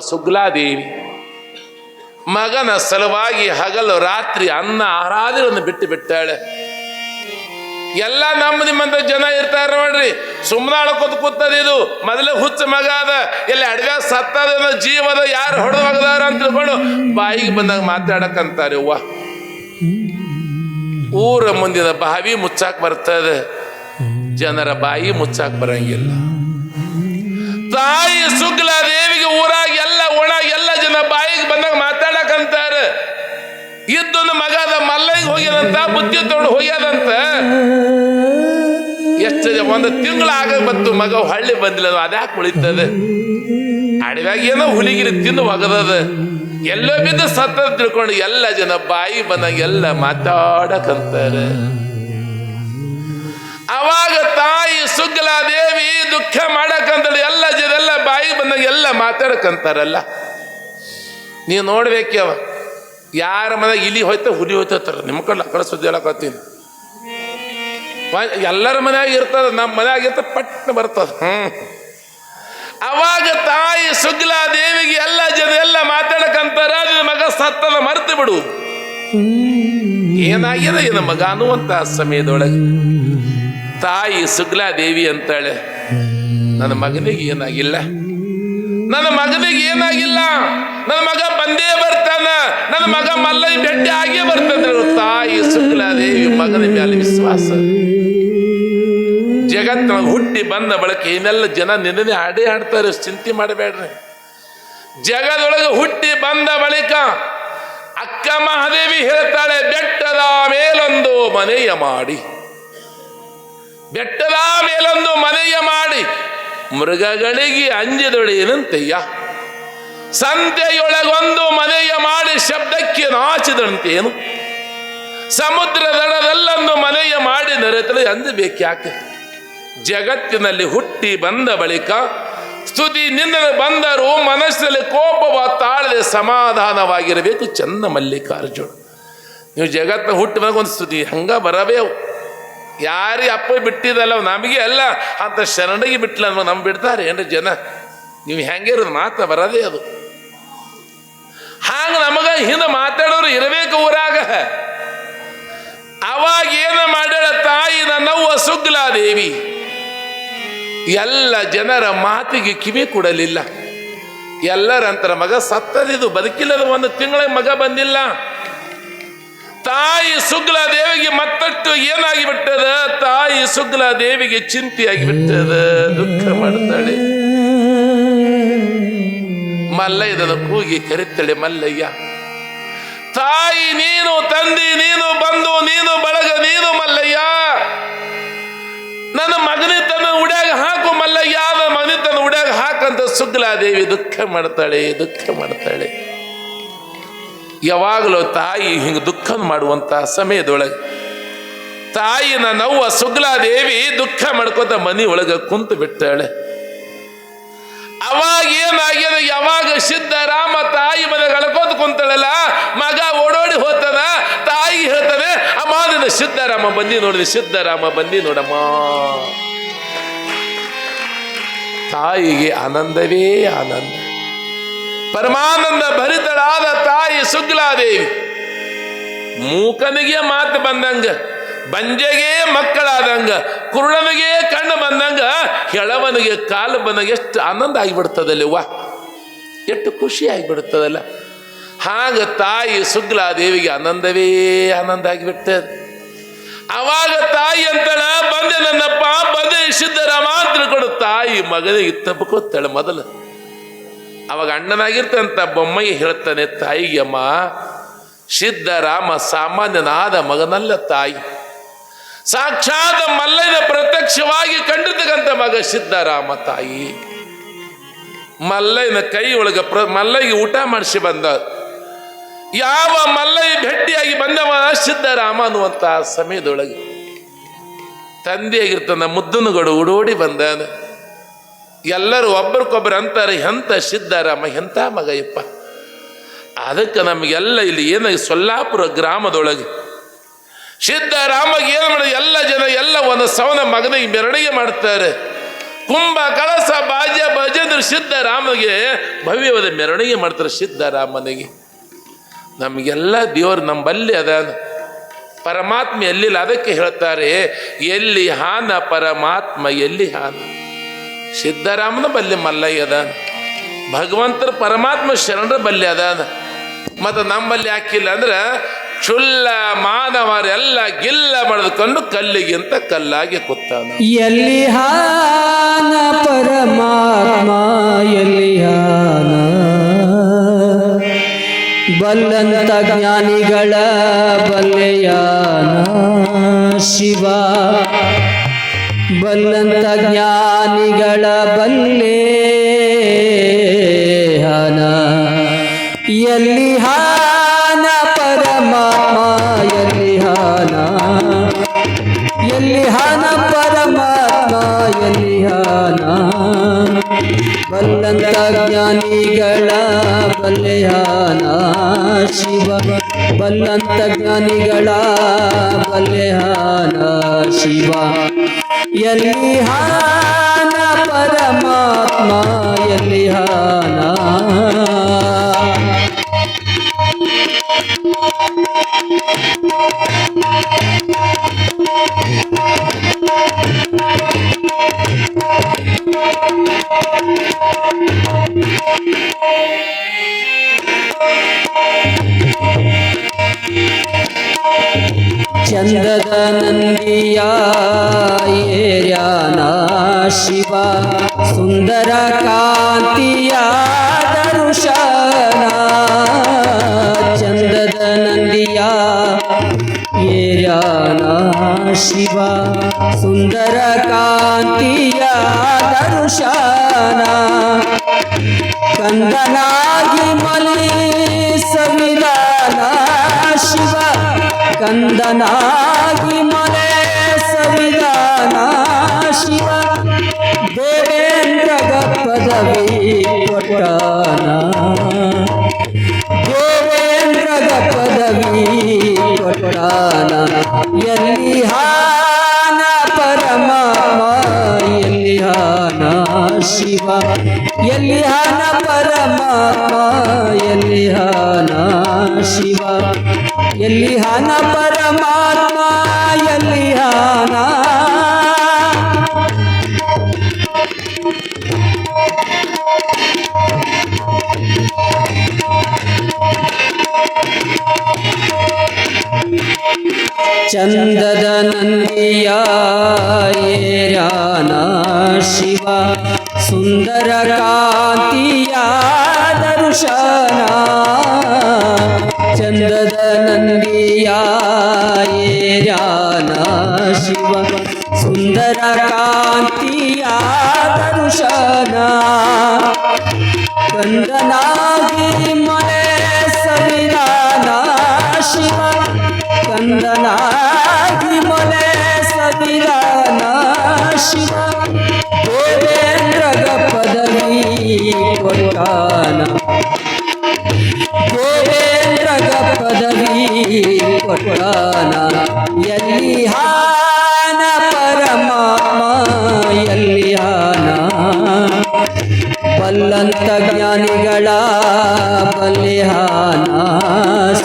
ಸುಗ್ಲಾದೇವಿ ಮಗನ ಸಲುವಾಗಿ ಹಗಲು ರಾತ್ರಿ ಅನ್ನ ಆರಾಧನೆಯನ್ನು ಬಿಟ್ಟು ಬಿಟ್ಟಾಳೆ. ಎಲ್ಲ ನಮ್ಮ ನಿಮ್ಮಂತ ಜನ ಇರ್ತಾರೆ ನೋಡ್ರಿ, ಸುಮ್ಮನೆ ಅಳ್ಕೊತ ಕೂತದ. ಇದು ಮೊದಲೇ ಹುಚ್ಚ ಮಗ ಅದ, ಎಲ್ಲಿ ಅಡ್ವ್ಯಾಗ ಸತ್ತದ, ಜೀವದ, ಯಾರು ಹೊಡೆದು ಮಗದಾರ ಅಂತ ತಿಳ್ಕೊಂಡು ಬಾಯಿಗೆ ಬಂದಾಗ ಮಾತಾಡಕಂತಾರೆ. ಅವ್ವ ಊರ ಮುಂದಿನ ಬಾವಿ ಮುಚ್ಚಾಕ್ ಬರ್ತದೆ, ಜನರ ಬಾಯಿ ಮುಚ್ಚಾಕ್ ಬರಂಗಿಲ್ಲ. ತಾಯಿ ಸುಗ್ಲಾದೇವಿಗೆ ಊರಾಗ ಎಲ್ಲ ಒಣಾಗ ಎಲ್ಲ ಜನ ಬಾಯಿಗೆ ಬಂದಾಗ ಮಾತಾಡಕಂತಾರೆ. ಇದ್ದೊಂದು ಮಗ ಅದ, ಮಲ್ಲೈಗೆ ಹೋಗ್ಯದಂತ, ಬುದ್ಧಿ ತಗೊಂಡು ಹೋಗ್ಯದಂತ. ಎಷ್ಟು ಒಂದು ತಿಂಗಳಾಗ ಬಂತು, ಮಗ ಹಳ್ಳಿ ಬಂದಿಲ್ಲ, ಅದ್ಯಾಕೆ ಉಳಿತದೆ? ಅಡವ್ಯಾಗ ಏನೋ ಹುಲಿಗಿರಿ ತಿಂದು ಒಗದದ, ಎಲ್ಲೋ ಬಿದ್ದು ಸತ್ತ ತಿಳ್ಕೊಂಡು ಎಲ್ಲ ಜನ ಬಾಯಿ ಬಂದಾಗ ಎಲ್ಲ ಮಾತಾಡಕಂತಾರೆ. ಅವಾಗ ತಾಯಿ ಸುಗ್ಲಾದೇವಿ ದುಃಖ ಮಾಡಕಂತಾಳೆ. ಎಲ್ಲ ಜನ ಎಲ್ಲ ಬಾಯಿ ಬಂದಾಗ ಎಲ್ಲ ಮಾತಾಡಕಂತಾರಲ್ಲ. ನೀವು ನೋಡ್ಬೇಕವ, ಯಾರ ಮನೆಯಾಗ ಇಲಿ ಹೋಯ್ತ ಹುಲಿ ಹೋಯ್ತಾರ, ನಿಮ್ಮ ಕಡೆ ಆ ಕಡೆ ಸುದ್ದಿ ಹೇಳಕತ್ತೀನಿ. ಎಲ್ಲರ ಮನ್ಯಾಗ ಇರ್ತದ, ನಮ್ಮ ಮನ್ಯಾಗ ಇರ್ತ ಪಟ್ನ ಬರ್ತದ. ಅವಾಗ ತಾಯಿ ಸುಗ್ಲಾದೇವಿಗೆ ಎಲ್ಲ ಜನ ಎಲ್ಲ ಮಾತಾಡಕಂತಾರ. ಮಗ ಸತ್ತದ ಮರ್ತು ಬಿಡು, ಏನಾಗ್ಯದ ಏನು ಮಗ ಅನ್ನುವಂತ ಸಮಯದೊಳಗೆ ತಾಯಿ ಸುಗ್ಲಾದೇವಿ ಅಂತಾಳೆ, ನನ್ನ ಮಗನಿಗೆ ಏನಾಗಿಲ್ಲ, ನನ್ನ ಮಗನಿಗೆ ಏನಾಗಿಲ್ಲ, ನನ್ನ ಮಗ ಬಂದೇ ಬರ್ತಾನ, ನನ್ನ ಮಗ ಮಲ್ಲೈ ಭೇಟಿ ಆಗೇ ಬರ್ತಾನೆ. ತಾಯಿ ಸುಗ್ಲಾದೇವಿ ಮಗನ ಮೇಲೆ ವಿಶ್ವಾಸ. ಜಗತ್ತಿನ ಹುಟ್ಟಿ ಬಂದ ಬಳಕೆ ಏನೆಲ್ಲ ಜನ ನಿನ್ನೆ ಹಾಡೇ ಹಾಡ್ತಾರೆ, ಚಿಂತೆ ಮಾಡಬೇಡ್ರಿ. ಜಗದೊಳಗೆ ಹುಟ್ಟಿ ಬಂದ ಬಳಿಕ ಅಕ್ಕ ಮಹಾದೇವಿ ಹೇಳ್ತಾಳೆ, ಬೆಟ್ಟದ ಮೇಲೊಂದು ಮನೆಯ ಮಾಡಿ, ಬೆಟ್ಟದ ಮೇಲೊಂದು ಮನೆಯ ಮಾಡಿ, ಮೃಗಗಳಿಗೆ ಅಂಜಿದೊಡೆಯನಂತೆಯ್ಯ, ಸಂತೆಯೊಳಗೊಂದು ಮನೆಯ ಮಾಡಿ, ಶಬ್ದಕ್ಕೆ ನಾಚಿದಂತೇನು, ಸಮುದ್ರ ದಡದಲ್ಲೊಂದು ಮನೆಯ ಮಾಡಿ, ನರೆತಲೆ ಅಂಜಬೇಕ್ಯಾಕೆ? ಜಗತ್ತಿನಲ್ಲಿ ಹುಟ್ಟಿ ಬಂದ ಬಳಿಕ ಸ್ತುತಿ ನಿಂದ ಬಂದರೂ ಮನಸ್ಸಿನಲ್ಲಿ ಕೋಪವ ತಾಳದೆ ಸಮಾಧಾನವಾಗಿರಬೇಕು. ಚಂದ ಮಲ್ಲಿಕಾರ್ಜುನ, ನೀವು ಜಗತ್ತಿನ ಹುಟ್ಟಿ ಬಂದಾಗ ಒಂದು ಸ್ತುತಿ ಹಂಗ ಬರಬೇವು. ಯಾರೇ ಅಪ್ಪ ಬಿಟ್ಟಿದಲ್ಲ ನಮಗೆ ಅಲ್ಲ ಅಂತ ಶರಣಗೆ ಬಿಟ್ಲ ನಮ್ಗೆ ಬಿಡ್ತಾರೆ ಏನ್ರಿ ಜನ. ನೀವು ಹೆಂಗೆ ಇರೋದು ಮಾತ್ರ ಬರದೇ ಅದು. ಹಾಂಗ ನಮಗ ಹಿಂದೆ ಮಾತಾಡೋರು ಇರಬೇಕು ಊರಾಗ. ಅವಾಗ ಏನು ಮಾಡ್ಯಾಳ ತಾಯಿ ನನ್ನವ್ವ ಸುಗ್ಲಾದೇವಿ, ಎಲ್ಲ ಜನರ ಮಾತಿಗೆ ಕಿವಿ ಕೊಡಲಿಲ್ಲ. ಎಲ್ಲರಂತರ ಮಗ ಸತ್ತದಿದು, ಬದುಕಿಲ್ಲದ, ಒಂದು ತಿಂಗಳ ಮಗ ಬಂದಿಲ್ಲ. ತಾಯಿ ಸುಗ್ಲಾದೇವಿಗೆ ಮತ್ತಷ್ಟು ಏನಾಗಿ ಬಿಟ್ಟದ, ತಾಯಿ ಸುಗ್ಲಾದೇವಿಗೆ ಚಿಂತೆಯಾಗಿ ಬಿಟ್ಟದ, ದುಃಖ ಮಾಡ್ತಾಳೆ. ಮಲ್ಲಯ್ಯದ ಕೂಗಿ ಕರಿತಾಳೆ, ಮಲ್ಲಯ್ಯ ತಾಯಿ ನೀನು, ತಂದಿ ನೀನು, ಬಂದು ನೀನು, ಬಳಗ ನೀನು ಮಲ್ಲಯ್ಯ, ನನ್ನ ಮಗನಿ ತನ್ನ ಉಡ್ಯಾಗ ಹಾಕು ಮಲ್ಲಯ್ಯ, ನನ್ನ ಮಗನಿ ತನ್ನ ಉಡ್ಯಾಗ ಹಾಕಂತ ಸುಗ್ಲಾದೇವಿ ದುಃಖ ಮಾಡ್ತಾಳೆ, ದುಃಖ ಮಾಡ್ತಾಳೆ. ಯಾವಾಗಲೂ ತಾಯಿ ಹಿಂಗೆ ದುಃಖ ಮಾಡುವಂತ ಸಮಯದೊಳಗೆ ತಾಯಿ ನನ್ನವ್ವ ಸುಗ್ಲಾದೇವಿ ದುಃಖ ಮಾಡ್ಕೊತ ಮನಿ ಒಳಗೆ ಕುಂತು ಬಿಟ್ಟಾಳೆ. ಅವಾಗ ಏನಾಗ್ಯದ, ಯಾವಾಗ ಸಿದ್ಧರಾಮ ತಾಯಿ ಮನೆಗೆ ಅಳ್ಕೋತ ಕುಂತಾಳಲ್ಲ, ಮಗ ಓಡೋಡಿ ಹೋಗ್ತಾನ. ತಾಯಿಗೆ ಹೇಳ್ತಾನೆ, ಅಮ್ಮ ನಿನ್ನ ಸಿದ್ಧರಾಮ ಬಂದಿ ನೋಡಿದೆ, ಸಿದ್ಧರಾಮ ಬಂದಿ ನೋಡಮ್ಮ. ತಾಯಿಗೆ ಆನಂದವೇ ಆನಂದ, ಪರಮಾನಂದ ಭರಿತಳಾದ ತಾಯಿ ಸುಗ್ಲಾದೇವಿ ಮೂಕನಿಗೆ ಮಾತು ಬಂದಂಗ, ಬಂಜೆಗೆ ಮಕ್ಕಳಾದಂಗ, ಕುರುಡನಿಗೆ ಕಣ್ಣು ಬಂದಂಗ, ಕೆಳವನಿಗೆ ಕಾಲು ಬಂದಂಗ ಎಷ್ಟು ಆನಂದ ಆಗಿಬಿಡ್ತದಲ್ಲಿ. ವಾ, ಎಷ್ಟು ಖುಷಿ ಆಗಿಬಿಡ್ತದಲ್ಲ. ಹಾಗ ತಾಯಿ ಸುಗ್ಲಾದೇವಿಗೆ ಆನಂದವೇ ಆನಂದ ಆಗಿಬಿಟ್ಟದ. ಅವಾಗ ತಾಯಿ ಅಂತಳ, ಬಂದೆ ನನ್ನಪ್ಪ, ಬಂದೆ ಸಿದ್ಧರಾಮ ಅಂತ ತಿಳ್ಕೊಂಡು ತಾಯಿ ಮಗನಿಗೆ ತಬ್ಕೋತಾಳೆ ಮೊದಲು. ಅವಾಗ ಅಣ್ಣನಾಗಿರ್ತಂತ ಬೊಮ್ಮಯ್ಯ ಹೇಳ್ತಾನೆ ತಾಯಿಗೆ, ಅಮ್ಮ ಸಿದ್ಧರಾಮ ಸಾಮಾನ್ಯನಾದ ಮಗನಲ್ಲ ತಾಯಿ, ಸಾಕ್ಷಾತ್ ಮಲ್ಲಯ್ಯನ ಪ್ರತ್ಯಕ್ಷವಾಗಿ ಕಂಡಿರ್ತಕ್ಕಂಥ ಮಗ ಸಿದ್ಧರಾಮ. ತಾಯಿ ಮಲ್ಲಯ್ಯನ ಕೈ ಒಳಗೆ ಮಲ್ಲಯ್ಯಗೆ ಊಟ ಮಾಡಿಸಿ ಬಂದ. ಯಾವ ಮಲ್ಲಯ್ಯ ಭೇಟಿಯಾಗಿ ಬಂದವ ಸಿದ್ಧರಾಮ ಅನ್ನುವಂತ ಸಮಯದೊಳಗೆ ತಂದೆಯಾಗಿರ್ತಾನ ಮುದ್ದನಗಡು ಓಡೋಡಿ ಬಂದಾನ. ಎಲ್ಲರೂ ಒಬ್ಬರಿಗೊಬ್ಬರು ಅಂತಾರೆ, ಎಂತ ಸಿದ್ಧರಾಮ, ಎಂಥ ಮಗ ಯಪ್ಪ. ಅದಕ್ಕೆ ನಮಗೆಲ್ಲ ಇಲ್ಲಿ ಏನಾಗಿ ಸೊಲ್ಲಾಪುರ ಗ್ರಾಮದೊಳಗೆ ಸಿದ್ಧರಾಮಗೆ ಏನು ಮಾಡೋದು, ಎಲ್ಲ ಜನ ಎಲ್ಲ ಒಂದು ಸವನ ಮಗನಿಗೆ ಮೆರವಣಿಗೆ ಮಾಡ್ತಾರೆ. ಕುಂಭ ಕಳಸ ಬಾಜ್ಯ ಭಜಂದ್ರ ಸಿದ್ಧರಾಮಗೆ ಭವ್ಯವಾದ ಮೆರವಣಿಗೆ ಮಾಡ್ತಾರೆ ಸಿದ್ಧರಾಮನಿಗೆ. ನಮಗೆಲ್ಲ ದೇವರು ನಂಬಲ್ಲಿ ಅದಾನ, ಪರಮಾತ್ಮ ಎಲ್ಲಿಲ್ಲ. ಅದಕ್ಕೆ ಹೇಳ್ತಾರೆ ಎಲ್ಲಿ ಹಾನ ಪರಮಾತ್ಮ ಎಲ್ಲಿ ಹಾನ. ಸಿದ್ಧರಾಮನ ಬಲ್ಲಿ ಮಲ್ಲಯ್ಯ ಅದಾನ, ಭಗವಂತರ ಪರಮಾತ್ಮ ಶರಣರ ಬಲ್ಲಿ ಅದಾನ. ಮತ್ತು ನಮ್ಮಲ್ಲಿ ಯಾಕಿಲ್ಲ ಅಂದ್ರೆ ಚುಲ್ಲ ಮಾನವರೆಲ್ಲ ಗಿಲ್ಲ ಮಾಡಿದುಕೊಂಡು ಕಲ್ಲಿಗಿಂತ ಕಲ್ಲಾಗಿ ಕೂತಾನ. ಎಲ್ಲಿ ಹಾನ ಪರಮಾತ್ಮ ಎಲ್ಲಿ ಹಾನ, ಬಲ್ಲಂತ ಜ್ಞಾನಿಗಳ ಬಲ್ಲೆಯಾನ ಶಿವ, ಬಲ್ಲಂತ ಜ್ಞಾನಿಗಳ ಬಲ್ಲೆಯಾನ. ಎಲ್ಲಿ ಹಾನ ಪರಮಾತ್ಮ ಎಲ್ಲಿ ಹಾನ, ಎಲ್ಲಿ ಹಾನ ಪರಮಾತ್ಮ ಎಲ್ಲಿ ಹಾನ, ಬಲ್ಲಂತ ಜ್ಞಾನಿಗಳ ಬಲ್ಲೆಯಾನ ಶಿವ, ಬಲ್ಲಂತ ಜ್ಞಾನಿಗಳ ಬಲ್ಲೆಯಾನ ಶಿವ. ಎಲ್ಲಿ ಹಾನ ಪರಮಾತ್ಮ ಎಲ್ಲಿ ಹಾನ. ಚಂದದ ನಂದಿಯ ಏರ್ಯಾನ ಶಿವ, ಸುಂದರ ಕಾಂತಿಯ ದರುಶನ. ಚಂದದ ನಂದಿಯ ಏರ್ಯಾನ ಶಿವ, ಸುಂದರ ಕಾಂತಿಯ ದರುಶನ. ಕಂದನಾಗಿ ಮಲಿ ಸಂವಿಧಾನ ಶಿವ, ಕಂದನಾಗಿ ಮಲೆ ಸಂವಿಧಾನ ಶಿವ. ದೇವೇಂದ್ರಗ ಪದವಿ ಕೊಟ್ಟಾನ, ದೇವೇಂದ್ರಗ ಪದವಿ ಕೊಟ್ಟಾನ. ಎಲ್ಲಿ ಹಾನ ಪರಮಾತ್ಮ ಎಲ್ಲಿ ಹಾನ ಶಿವ, ಎಲ್ಲಿ ಹಾನ ಪರಮಾತ್ಮ ಎಲ್ಲಿ ಹಾನ ಶಿವ, ಎಲ್ಲಿ ಹಾನ ಪರಮಾತ್ಮ ಎಲ್ಲಿ ಹಾನ. ಚಂದದ ನಂದಿಯ ಏರ್ಯಾನ ಶಿವ, ಸುಂದರ ಕಾಂತಿಯ ದರ್ಶನ. ಚಂದದ ನಂದಿಯ ಏರ್ಯಾನ ಶಿವ, ಸುಂದರ ಕಾಂತಿಯ ದರ್ಶನ. ಕಂದನಾಗಿ ಮಲೆ ಸಂವಿಧಾನ ಶಿವ, ಕಂದನಾಗಿ ಮಲೆ ಸಂವಿಧಾನ ಶಿವ. ದೇವೇಂದ್ರಗ ಪದವಿ ಕೊಟ್ಟಾನ, ದೇವೇಂದ್ರಗ ಪದವಿ ಕೊಟ್ಟಾನ. ಎಲ್ಲಿ ಹಾನ ಪರಮಾತ್ಮ ಎಲ್ಲಿ ಹಾನ, ಬಲ್ಲಂತ ಜ್ಞಾನಿಗಳ ಬಲ್ಲೆಯಾನ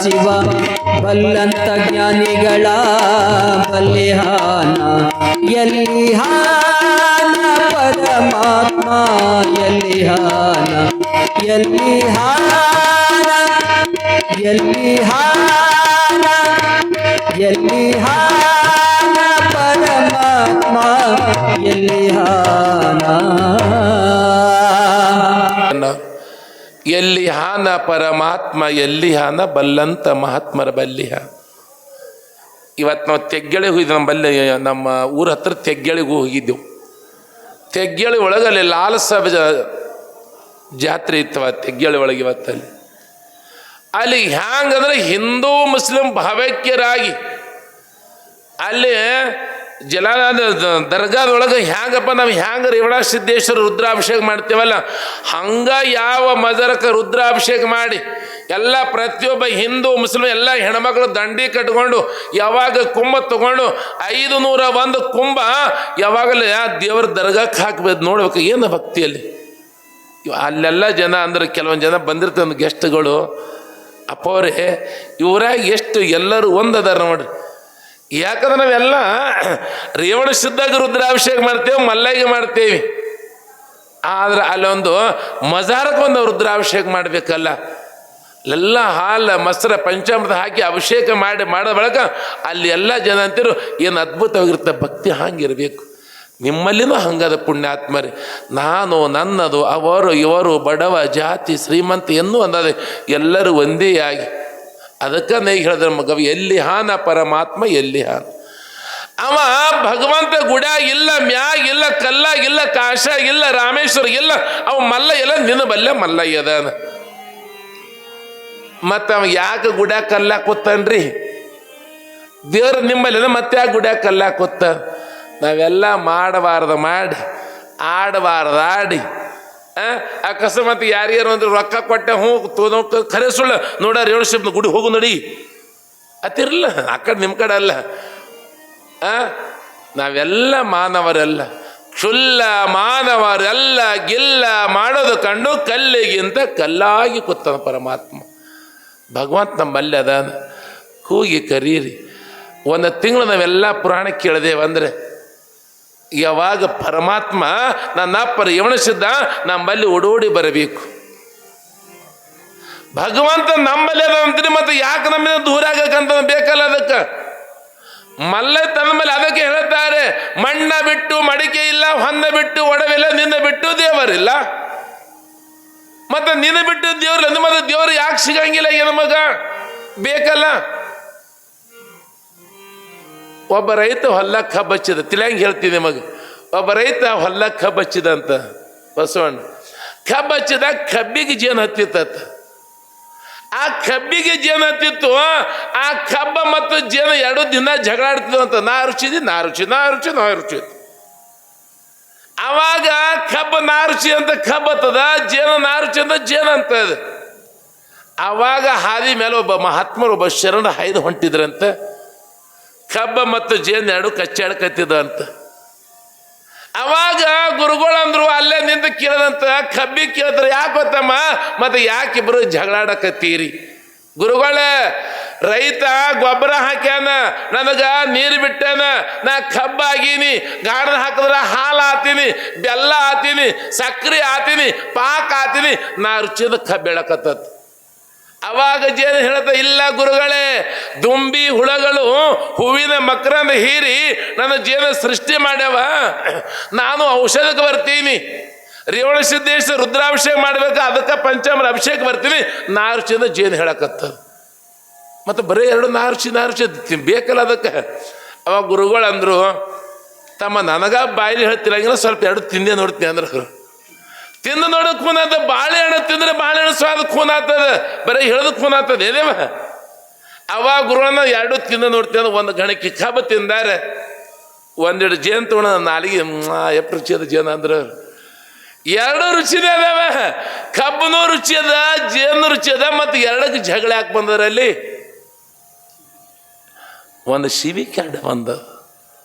ಶಿವ, ಬಲ್ಲಂತ ಜ್ಞಾನಿಗಳ ಬಲ್ಲೆಯಾನ. ಎಲ್ಲಿ ಹಾನ ಪರಮಾತ್ಮ ಎಲ್ಲಿ ಹಾನ, ಎಲ್ಲಿ ಹಾನ, ಎಲ್ಲಿ ಹಾನ, ಎಲ್ಲಿ ಹಾನ ಪರಮಾತ್ಮ ಎಲ್ಲಿ ಹಾನ. ಎಲ್ಲಿ ಹಾನ ಪರಮಾತ್ಮ ಎಲ್ಲಿ ಹಾನ, ಬಲ್ಲಂತ ಮಹಾತ್ಮರ ಬಲ್ಲಿಹ. ಇವತ್ತು ನಾವು ತೆಗ್ಗೆಳಿಗೆ ಹೋಗಿದ್ವಿ, ನಮ್ಮ ಬಲ್ಲಿ ನಮ್ಮ ಊರ ಹತ್ರ ತೆಗ್ಗೆಳಿಗೂ ಹೋಗಿದ್ದೆವು. ತೆಗ್ಗೆಳಿ ಒಳಗಲ್ಲಿ ಲಾಲ್ಸಾಬ್ ಜಾತ್ರೆ ಇತ್ತವ ತೆಗ್ಗೆಳಿ ಒಳಗೆ. ಇವತ್ತಲ್ಲಿ ಅಲ್ಲಿ ಹ್ಯಾಂಗಂದ್ರೆ ಹಿಂದೂ ಮುಸ್ಲಿಂ ಭಾವೈಕ್ಯರಾಗಿ ಅಲ್ಲಿ ಜಲಾನಂದ ದರ್ಗಾದೊಳಗೆ ಹ್ಯಾಂಗಪ್ಪ ನಾವು ಹ್ಯಾಂಗ ರೇವಣ ಸಿದ್ದೇಶ್ವರ ರುದ್ರಾಭಿಷೇಕ ಮಾಡ್ತೇವಲ್ಲ, ಹಂಗ ಯಾವ ಮಜರಕ ರುದ್ರಾಭಿಷೇಕ ಮಾಡಿ ಎಲ್ಲ ಪ್ರತಿಯೊಬ್ಬ ಹಿಂದೂ ಮುಸ್ಲಿಂ ಎಲ್ಲ ಹೆಣ್ಮಕ್ಳು ದಂಡಿ ಕಟ್ಕೊಂಡು ಯಾವಾಗ ಕುಂಭ ತಗೊಂಡು 501 ಕುಂಭ ಯಾವಾಗಲೇ ಆ ದೇವರ ದರ್ಗಾಕ್ಕೆ ಹಾಕ್ಬೇಕು. ನೋಡ್ಬೇಕು ಏನು ಭಕ್ತಿಯಲ್ಲಿ. ಅಲ್ಲೆಲ್ಲ ಜನ ಅಂದ್ರೆ ಕೆಲವೊಂದು ಜನ ಬಂದಿರ್ತಾರೆ ಗೆಸ್ಟ್ಗಳು, ಅಪ್ಪವ್ರೆ ಇವರಾಗ ಎಷ್ಟು ಎಲ್ಲರೂ ಒಂದದಾರ ನೋಡ್ರಿ. ಯಾಕಂದ್ರೆ ನಾವೆಲ್ಲ ರೇವಣ ಸಿದ್ಧಾಗ ರುದ್ರಾಭಿಷೇಕ ಮಾಡ್ತೇವೆ, ಮಲ್ಲಯ್ಯಗೆ ಮಾಡ್ತೇವೆ. ಆದ್ರೆ ಅಲ್ಲೊಂದು ಮಜಾರಕ್ಕೆ ಒಂದು ರುದ್ರಾಭಿಷೇಕ ಮಾಡಬೇಕಲ್ಲ. ಎಲ್ಲ ಹಾಲು ಮೊಸರು ಪಂಚಾಮೃತ ಹಾಕಿ ಅಭಿಷೇಕ ಮಾಡೋ ಬಳಿಕ ಅಲ್ಲಿ ಎಲ್ಲ ಜನ ಅಂತಿರು ಏನು ಅದ್ಭುತವಾಗಿರುತ್ತೆ ಭಕ್ತಿ. ಹಂಗಿರಬೇಕು. ನಿಮ್ಮಲ್ಲಿನೂ ಹಂಗದ ಪುಣ್ಯಾತ್ಮರಿ. ನಾನು ನನ್ನದು ಅವರು ಇವರು ಬಡವ ಜಾತಿ ಶ್ರೀಮಂತ ಎನ್ನೂ ಅಂದದೆ ಎಲ್ಲರೂ ಒಂದೇ ಆಗಿ. ಅದಕ್ಕೆ ನೈ ಹೇಳಿದ್ರೆ ಮಗವಿ ಎಲ್ಲಿ ಹಾನ ಪರಮಾತ್ಮ ಎಲ್ಲಿ ಹಾನ. ಅವ ಭಗವಂತ ಗುಡ್ಯಾಗ ಇಲ್ಲ, ಮ್ಯಾಗಿಲ್ಲ, ಕಲ್ಲಾಗಿಲ್ಲ, ಕಾಶಾಗಿಲ್ಲ, ರಾಮೇಶ್ವರಿಗಿಲ್ಲ. ಅವ ಮಲ್ಲ ಎಲ್ಲ ನಿನ್ನ ಬಲ್ಲೆ ಮಲ್ಲಯ್ಯ ಅದಾನ. ಮತ್ತು ಅವ ಯಾಕೆ ಗುಡ್ಯಾಗ ಕಲ್ಲಾಕ ಕೂತಾನ್ರಿ? ದೇವ್ರ ನಿಮ್ಮಲ್ಲಿನ ಮತ್ತೆ ಯಾಕೆ ಗುಡ್ಯಾಗ ಕಲ್ಲಾಕ ಕೂತ? ನಾವೆಲ್ಲ ಮಾಡಬಾರ್ದು ಮಾಡಿ, ಆಡಬಾರ್ದು ಆಡಿ, ಅಕಸ್ಮಾತ್ ಯಾರ್ಯಾರು ಅಂದ್ರೆ ರೊಕ್ಕ ಕೊಟ್ಟೆ ಹ್ಞೂ ಖರೆ ಸುಳ್ಳು ನೋಡ ರೇವಣ ಶಿವನ ಗುಡಿ ಹೋಗು ನಡಿ ಅತಿರಲ್ಲ. ಆ ಕಡೆ ನಿಮ್ಮ ಕಡೆ ಅಲ್ಲ. ನಾವೆಲ್ಲ ಮಾನವರೆಲ್ಲ, ಕ್ಷುಲ್ಲ ಮಾನವರೆಲ್ಲ ಗಿಲ್ಲ ಮಾಡೋದು ಕಂಡು ಕಲ್ಲಿಗಿಂತ ಕಲ್ಲಾಗಿ ಕೂತಾನ ಪರಮಾತ್ಮ. ಭಗವಂತ ನಮ್ಮಲ್ಲಿ ಅದಾನ. ಕೂಗಿ ಕರೀರಿ. ಒಂದು ತಿಂಗಳು ನಾವೆಲ್ಲ ಪುರಾಣ ಕೇಳಿದೇವೆ ಅಂದರೆ ಯಾವಾಗ ಪರಮಾತ್ಮ ನನ್ನ ಅಪ್ಪರ ಯವನಸಿದ್ದ ನಮ್ಮಲ್ಲಿ ಓಡೋಡಿ ಬರಬೇಕು. ಭಗವಂತ ನಮ್ಮಲ್ಲಿ ಅದ ಅಂತೀರಿ, ಮತ್ತೆ ಯಾಕೆ ನಮ್ಮಿಂದ ದೂರ ಆಗಕ್ಕಂತ ಬೇಕಲ್ಲ. ಅದಕ್ಕೆ ಮಲ್ಲ ತನ್ನ ಮೇಲೆ ಅದಕ್ಕೆ ಹೇಳ್ತಾರೆ, ಮಣ್ಣ ಬಿಟ್ಟು ಮಡಿಕೆ ಇಲ್ಲ, ಹೊನ್ನ ಬಿಟ್ಟು ಒಡವಿಲ್ಲ, ನಿನ್ನ ಬಿಟ್ಟು ದೇವರಿಲ್ಲ. ಮತ್ತೆ ನಿನ್ನ ಬಿಟ್ಟು ದೇವ್ರಿಲ್ಲ, ಮತ್ತೆ ದೇವರು ಯಾಕೆ ಸಿಗಂಗಿಲ್ಲ? ಏನು ಮಗ ಬೇಕಲ್ಲ. ಒಬ್ಬ ರೈತ ಹೊಲಕ್ಕೆ ಕಬ್ಬು ಹಚ್ಚಿದ, ತಿಳಿಯಂಗೆ ಹೇಳ್ತೀನಿ ಮಗ. ಒಬ್ಬ ರೈತ ಹೊಲಕ್ಕೆ ಕಬ್ಬು ಹಚ್ಚಿದ ಅಂತ ಬಸವಣ್ಣ. ಕಬ್ಬು ಹಚ್ಚಿದಾಗ ಕಬ್ಬಿಗೆ ಜೇನು ಹತ್ತಿತ್ತ. ಆ ಕಬ್ಬಿಗೆ ಜೇನು ಹತ್ತಿತ್ತು. ಆ ಕಬ್ಬ ಮತ್ತು ಜೇನು ಎರಡು ದಿನ ಜಗಳ ಆಡ್ತಿದ್ವು ಅಂತ. ನಾ ರುಚಿ. ಅವಾಗ ಕಬ್ಬು ನಾರುಚಿ ಅಂತ ಕಬ್ಬು ಹತ್ತದ, ಜೇನು ನಾರುಚಿ ಅಂತ ಜೇನು ಅಂತ ಅದು. ಅವಾಗ ಹಾದಿ ಮೇಲೆ ಒಬ್ಬ ಮಹಾತ್ಮರು ಒಬ್ಬ ಶರಣ ಹಾಯ್ದು ಹೊಂಟಿದ್ರಂತೆ. ಕಬ್ಬ ಮತ್ತು ಜೇನು ಎರಡು ಕಚ್ಚಾಡ್ಕತ್ತಿದ ಅಂತ. ಅವಾಗ ಗುರುಗಳಂದ್ರು ಅಲ್ಲೇ ನಿಂತು ಕೇಳದಂತ. ಕಬ್ಬಿಗೆ ಕೇಳಿದ್ರೆ ಯಾಕೆ ಗೊತ್ತಮ್ಮ, ಮತ್ತೆ ಯಾಕಿಬ್ರು ಜಗಳಾಡಕತ್ತೀರಿ? ಗುರುಗಳೇ, ರೈತ ಗೊಬ್ಬರ ಹಾಕ್ಯಾನ, ನನಗ ನೀರು ಬಿಟ್ಟಾನ, ನಾ ಕಬ್ಬ ಆಗೀನಿ, ಗಾರ್ಡನ್ ಹಾಕಿದ್ರೆ ಹಾಲು ಆತೀನಿ, ಬೆಲ್ಲ ಆತೀನಿ, ಸಕ್ಕರೆ ಆತೀನಿ, ಪಾಕ ಆತೀನಿ, ನಾ ರುಚಿದ ಕಬ್ಬು ಹೇಳಕತ್ತ. ಅವಾಗ ಜೇನು ಹೇಳ್ತ, ಇಲ್ಲ ಗುರುಗಳೇ, ದುಂಬಿ ಹುಳಗಳು ಹೂವಿನ ಮಕರಂದ ಹೀರಿ ನನ್ನ ಜೇನು ಸೃಷ್ಟಿ ಮಾಡ್ಯಾವ. ನಾನು ಔಷಧಕ್ಕೆ ಬರ್ತೀನಿ, ರೇವಣ ಸಿದ್ದೇಶ್ವರ ರುದ್ರಾಭಿಷೇಕ ಮಾಡ್ಬೇಕು, ಅದಕ್ಕೆ ಪಂಚಾಮೃತ ಅಭಿಷೇಕ ಬರ್ತೀನಿ, ನಾರುಚಿಂದ ಜೇನು ಹೇಳಕತ್ತ. ಮತ್ತು ಬರೀ ಎರಡು ನಾರುಚಿ ಬೇಕಲ್ಲ ಅದಕ್ಕೆ. ಅವಾಗ ಗುರುಗಳು ಅಂದರು, ತಮ್ಮ ನನಗ ಬಾಯಲ್ಲಿ ಹೇಳ್ತಿರಂಗಿಲ್ಲ, ಸ್ವಲ್ಪ ಎರಡು ತಿಂದೆ ನೋಡ್ತೀನಿ ಅಂದ್ರೆ. ತಿಂದು ನೋಡೋದು ಖೂನ್ ಆಗ್ತದ. ಬಾಳೆಹಣ್ಣು ತಿಂದ್ರೆ ಬಾಳೆಹಣ್ಣು ಸ್ವಾದ ಖೂನ್ ಆಗ್ತದ, ಬರೀ ಹೇಳೋದು ಖೂನ್ ಆಗ್ತದೆ ಏನೇವ. ಅವಾಗ ಗುರುಗಳನ್ನ ಎರಡು ತಿಂದು ನೋಡ್ತೀನಿ ಅಂದ್ರೆ ಒಂದು ಗಣಕ್ಕೆ ಕಬ್ಬು ತಿಂದಾರೆ, ಒಂದೆರಡು ಜೇನು ತೊಗೊಂಡು ನಾಲಿಗೆ ಎಷ್ಟು ರುಚಿ ಅದ ಜೇನು ಅಂದ್ರೆ. ಎರಡು ರುಚಿನೇ ಅದಾವ. ಕಬ್ಬನೂ ರುಚಿ ಅದ, ಜೇನು ರುಚಿ ಅದ. ಮತ್ತು ಎರಡಕ್ಕೆ ಜಗಳ ಯಾಕೆ ಬಂದರಲ್ಲಿ? ಒಂದು ಶಿಬಿಕೆ ಅಡ್ಡ ಬಂದ.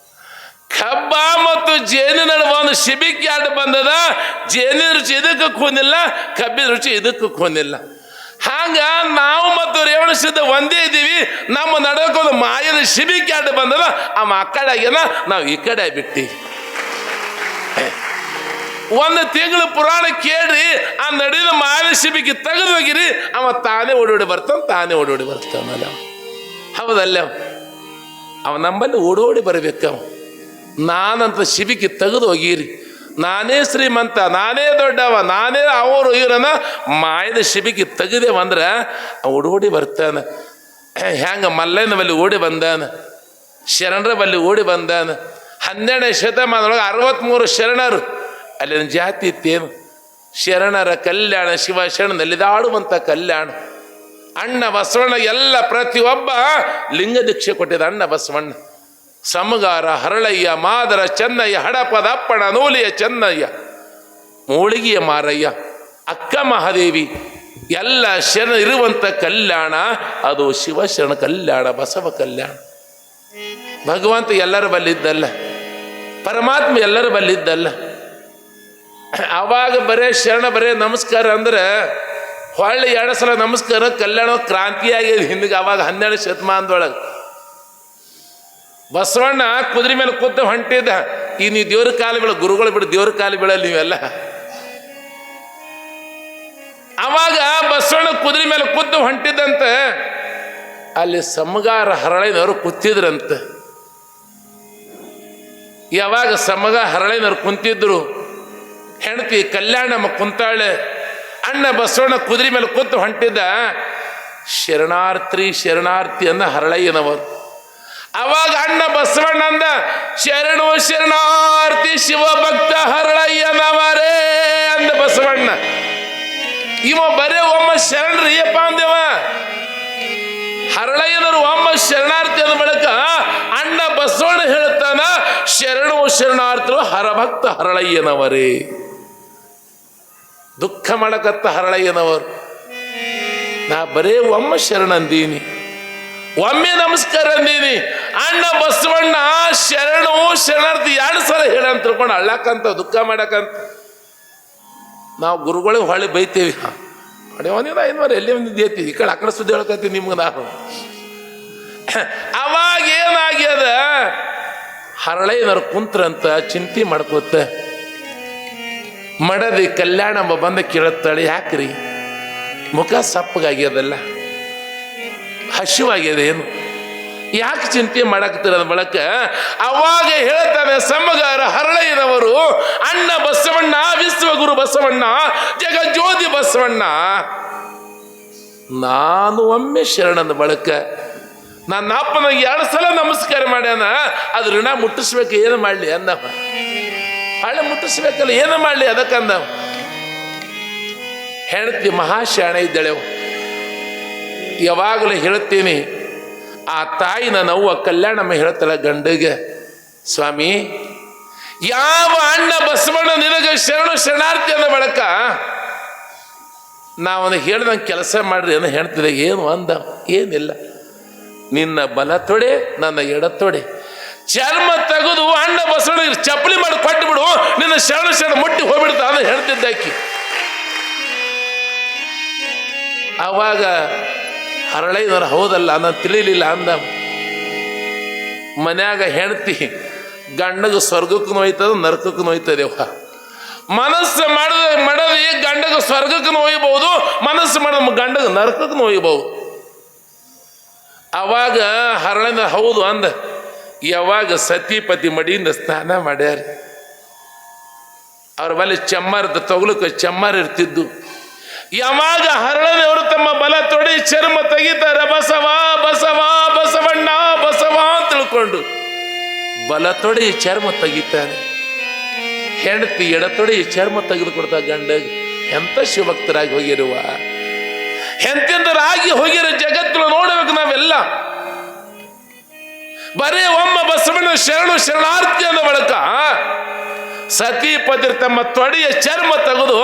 ಕಬ್ಬ ಮತ್ತು ಜೇನಿನ ನಡುವೆ ಒಂದು ಶಿಬಿಕೆ ಅಡ್ಡ ಬಂದದ. ಜೇನಿನ ರುಚಿ ಇದಕ್ಕೆ ಖೂನಿಲ್ಲ, ಕಬ್ಬಿನ ರುಚಿ ಇದಕ್ಕೂ ಖೂನಿಲ್ಲ. ಹಾಗ ನಾವು ಮತ್ತು ರೇವಣ ಸಿದ್ಧ ಒಂದೇ ಇದ್ದೀವಿ. ನಮ್ಮ ನಡಕ್ಕೊಂದು ಮಾಯದ ಶಿಬಿಕೆ ಅಡ್ಡ ಬಂದದ. ಅವ ಆ ಕಡೆ ಆಗ್ಯಾನ, ನಾವು ಈ ಕಡೆ ಬಿಟ್ಟಿ. ಒಂದು ತಿಂಗಳು ಪುರಾಣ ಕೇಳ್ರಿ, ಆ ನಡುವಿನ ಮಾಯದ ಶಿಬಿಕೆ ತೆಗೆದು ಹೋಗಿರಿ, ಅವ ತಾನೇ ಓಡೋಡಿ ಬರ್ತಾನಲ್ಲ. ಹೌದಲ್ಲ, ಅವ ನಮ್ಮಲ್ಲಿ ಓಡೋಡಿ ಬರಬೇಕವ. ನಾನಂತ ಶಿಬಿಕೆ ತೆಗೆದು ಹೋಗಿರಿ, ನಾನೇ ಶ್ರೀಮಂತ, ನಾನೇ ದೊಡ್ಡವ, ನಾನೇ ಅವರು ಇವರನ್ನ ಮಾಯದ ಶಿಬಿಕೆ ತೆಗೆದೇವಂದ್ರೆ ಓಡೋಡಿ ಬರ್ತಾನೆ. ಹೆಂಗೆ ಮಲ್ಲಯ್ಯನ ಬಲ್ಲಿ ಓಡಿ ಬಂದಾನ, ಶರಣರ ಬಲ್ಲಿ ಓಡಿ ಬಂದಾನ. 12ನೇ ಶತಮಾನದೊಳಗೆ 63 ಶರಣರು. ಅಲ್ಲಿನ ಜಾತಿ ಇತ್ತೇನು? ಶರಣರ ಕಲ್ಯಾಣ, ಶಿವ ಶರಣನಲ್ಲಿದಾಡುವಂಥ ಕಲ್ಯಾಣ. ಅಣ್ಣ ಬಸವಣ್ಣ ಎಲ್ಲ ಪ್ರತಿಯೊಬ್ಬ ಲಿಂಗ ದೀಕ್ಷೆ ಕೊಟ್ಟಿದ್ದ ಅಣ್ಣ ಬಸವಣ್ಣ. ಸಮಗಾರ, ಹರಳಯ್ಯ, ಮಾದರ ಚೆನ್ನಯ್ಯ, ಹಡಪದ ಅಪ್ಪಣ, ನೂಲಿಯ ಚೆನ್ನಯ್ಯ, ಮೂಳಿಗೆಯ ಮಾರಯ್ಯ, ಅಕ್ಕ ಮಹಾದೇವಿ, ಎಲ್ಲ ಶರಣ ಇರುವಂಥ ಕಲ್ಯಾಣ ಅದು ಶಿವಶರಣ ಕಲ್ಯಾಣ, ಬಸವ ಕಲ್ಯಾಣ. ಭಗವಂತ ಎಲ್ಲರ ಬಲ್ಲಿದ್ದಲ್ಲ, ಪರಮಾತ್ಮ ಎಲ್ಲರ ಬಲ್ಲಿದ್ದಲ್ಲ. ಅವಾಗ ಬರೇ ಶರಣ ಬರೇ ನಮಸ್ಕಾರ ಅಂದ್ರೆ ಹೊಳ್ಳಿ 2 ಸಲ ನಮಸ್ಕಾರ ಕಲ್ಯಾಣ ಕ್ರಾಂತಿಯಾಗಿದೆ ಹಿಂದಿಗೆ. ಅವಾಗ 12ನೇ ಶತಮಾನದೊಳಗೆ ಬಸವಣ್ಣ ಕುದುರೆ ಮೇಲೆ ಕೂತ ಹೊಂಟಿದ್ದ. ಈ ನೀವು ದೇವ್ರ ಕಾಲು ಬೀಳ, ಗುರುಗಳು ಬಿಡು ದೇವ್ರ ಕಾಲು ಬೀಳಲ್ಲ ನೀವೆಲ್ಲ. ಅವಾಗ ಬಸವಣ್ಣ ಕುದುರೆ ಮೇಲೆ ಕೂತು ಹೊಂಟಿದ್ದಂತೆ, ಅಲ್ಲಿ ಸಮಗಾರ ಹರಳಿನವರು ಕೂತಿದ್ರಂತೆ. ಯಾವಾಗ ಸಮಗ ಹರಳಿನವ್ರು ಕುಂತಿದ್ರು, ಹೆಂಡತಿ ಕಲ್ಯಾಣಮ್ಮ ಕುಂತಾಳೆ, ಅಣ್ಣ ಬಸವಣ್ಣ ಕುದುರೆ ಮೇಲೆ ಕೂತು ಹೊಂಟಿದ್ದ. ಶರಣಾರ್ಥಿ ಶರಣಾರ್ಥಿ ಅಂದ ಹರಳಯ್ಯನವರು. ಅವಾಗ ಅಣ್ಣ ಬಸವಣ್ಣ ಅಂದ, ಶರಣು ಶರಣಾರ್ಥಿ ಶಿವಭಕ್ತ ಹರಳಯ್ಯನವರೇ ಅಂದ ಬಸವಣ್ಣ. ಇವ ಬರೇ ಒಮ್ಮ ಶರಣರಿಯಪ್ಪ ಅಂದೇವ. ಹರಳಯ್ಯನವರು ಒಮ್ಮ ಶರಣಾರ್ಥಿ ಅಂದ ಬಳಿಕ ಅಣ್ಣ ಬಸವಣ್ಣ ಹೇಳ್ತಾನ, ಶರಣು ಶರಣಾರ್ಥಿಗಳು ಹರಭಕ್ತ ಹರಳಯ್ಯನವರೇ. ದುಃಖ ಮಾಡಕತ್ತ ಹರಳಯ್ಯನವರು. ನಾ ಬರೇ ಒಮ್ಮ ಶರಣಂದೀನಿ, ಒಮ್ಮೆ ನಮಸ್ಕಾರ ಅಂದೀನಿ. ಅಣ್ಣ ಬಸವಣ್ಣ ಶರಣು ಶರಣಾರ್ಥಿ 2 ಸಲ ಹೇಳಂತ ತಿಳ್ಕೊಂಡು ಅಳ್ಳಕ್ಕಂತ ದುಃಖ ಮಾಡಕಂತ ನಾವು ಗುರುಗಳಿಗೆ ಹೊಳ್ಳಿ ಬೈತೇವಿ. ಹೊಡೆಯವನಿಲ್ಲ ಏನ್ಮಾರ ಎಲ್ಲಿ ಒಂದಿದ್ದೇತಿ ಈ ಕಡೆ ಅಕಡೆ ಸುದ್ದಿ ಹೇಳ್ಕತ್ತೀವಿ ನಿಮ್ಗೆ ನಾನು. ಅವಾಗ ಏನಾಗ್ಯದ, ಹರಳಯ್ಯನವ್ರು ಕುಂತ್ರಂತ ಚಿಂತೆ ಮಾಡ್ಕೋತ ಮಡದಿ ಕಲ್ಯಾಣಮ್ಮ ಬಂದ ಕೇಳುತ್ತಾಳೆ, ಯಾಕ್ರಿ ಮುಖ ಸಪ್ಪಗಾಗ್ಯದಲ್ಲ, ಹಸಿವಾಗ್ಯದ ಏನು, ಯಾಕೆ ಚಿಂತೆ ಮಾಡಾಕ್ತಿರೋದ ಬಳಕ ಅವಾಗ ಹೇಳ್ತಾನೆ ಸಮಗಾರ ಹರಳಯ್ಯನವರು, ಅಣ್ಣ ಬಸವಣ್ಣ ವಿಶ್ವಗುರು ಬಸವಣ್ಣ ಜಗಜ್ಯೋತಿ ಬಸವಣ್ಣ, ನಾನು ಒಮ್ಮೆ ಶರಣನ ಬಳಕ ನನ್ನ ಅಪ್ಪನ 2 ಸಲ ನಮಸ್ಕಾರ ಮಾಡ್ಯಾನ, ಅದು ಋಣ ಮುಟ್ಟಿಸ್ಬೇಕು, ಏನು ಮಾಡಲಿ ಅಂದವ. ಹಳೆ ಮುಟ್ಟಿಸ್ಬೇಕಲ್ಲ, ಏನು ಮಾಡಲಿ ಅದಕ್ಕಂದವ. ಹೆಂಡತಿ ಮಹಾಶಾಣ ಇದ್ದಾಳೆವು. ಯಾವಾಗಲೂ ಹೇಳ್ತೀನಿ, ಆ ತಾಯಿ ನನ್ನ ಅವ್ವ ಕಲ್ಯಾಣಮ್ಮ ಹೇಳ್ತಾಳೆ ಗಂಡಿಗೆ, ಸ್ವಾಮಿ ಯಾವ ಅಣ್ಣ ಬಸವಣ್ಣ ನಿನಗೆ ಶರಣು ಶರಣಾರ್ಥಿ ಅಂದ ಬಳಕ ನಾವನು ಹೇಳ್ದಂಗೆ ಕೆಲಸ ಮಾಡ್ರಿ ಅಂತ ಹೇಳ್ತಿದ್ದೆ. ಏನು ಅಂದ, ಏನಿಲ್ಲ, ನಿನ್ನ ಬಲ ತೊಡೆ ನನ್ನ ಎಡ ತೊಡೆ ಚರ್ಮ ತೆಗೆದು ಅಣ್ಣ ಬಸವಣ್ಣ ಚಪ್ಪಲಿ ಮಾಡಿ ಕೊಟ್ಟು ಬಿಡು, ನಿನ್ನ ಶರಣ ಶರಣ ಮುಟ್ಟಿ ಹೋಗ್ಬಿಡ್ತಾ ಅಂತ ಹೇಳ್ತಿದ್ದಾಕಿ. ಆವಾಗ ಹರಳಯ್ಯನವ್ರು ಹೌದಲ್ಲ ನಾನು ತಿಳಿಲಿಲ್ಲ ಅಂದ. ಮನ್ಯಾಗ ಹೆಂಡತಿ ಗಂಡಗ ಸ್ವರ್ಗಕ್ಕೂ ನೋಯ್ತದ ನರಕಕ್ಕೂ ನೋಯ್ತದೇವ. ಮನಸ್ಸು ಮಾಡದಿ ಗಂಡಗ ಸ್ವರ್ಗಕ್ಕೂ ನೋಯ್ಬಹುದು, ಮನಸ್ಸು ಮಾಡ ಗಂಡಗ ನರಕಕ್ಕೂ ನೋಯ್ಬಹುದು. ಅವಾಗ ಹರಳಯ್ಯನವ್ರು ಹೌದು ಅಂದ. ಯಾವಾಗ ಸತಿಪತಿ ಮಡಿಯಿಂದ ಸ್ನಾನ ಮಾಡ್ಯಾರ, ಅವ್ರ ಬಳಿ ಚಮ್ಮಾರದ ತಗೊಳಕ್ಕೆ ಚಮ್ಮಾರ ಇರ್ತಿದ್ದು. ಯಾವಾಗ ಹರಳಯ್ಯನವರು ತಮ್ಮ ಬಲ ತೊಡಿ ಚರ್ಮ ತೆಗಿತಾರ, ಬಸವ ಬಸವ ಬಸವಣ್ಣ ಬಸವ ಅಂತ ತಿಳ್ಕೊಂಡು ಬಲ ತೊಡಿ ಚರ್ಮ ತೆಗಿತಾನೆ. ಹೆಂಡತಿ ಎಡ ತೊಡಿ ಚರ್ಮ ತೆಗೆದು ಕೊಡ್ತಾ ಗಂಡಗೆ. ಎಂತ ಶಿವಭಕ್ತರಾಗಿ ಹೋಗಿರುವ, ಎಂತೆಂತರಾಗಿ ಹೋಗಿರೋ ಜಗತ್ತು ನೋಡಬೇಕು ನಾವೆಲ್ಲ. ಬರೇ ಒಮ್ಮ ಬಸವಣ್ಣ ಶರಣು ಶರಣಾರ್ಥಿ ಅಂದ ಬಳಕ ಸತಿಪತಿರು ತಮ್ಮ ತೊಡೆಯ ಚರ್ಮ ತೆಗೆದು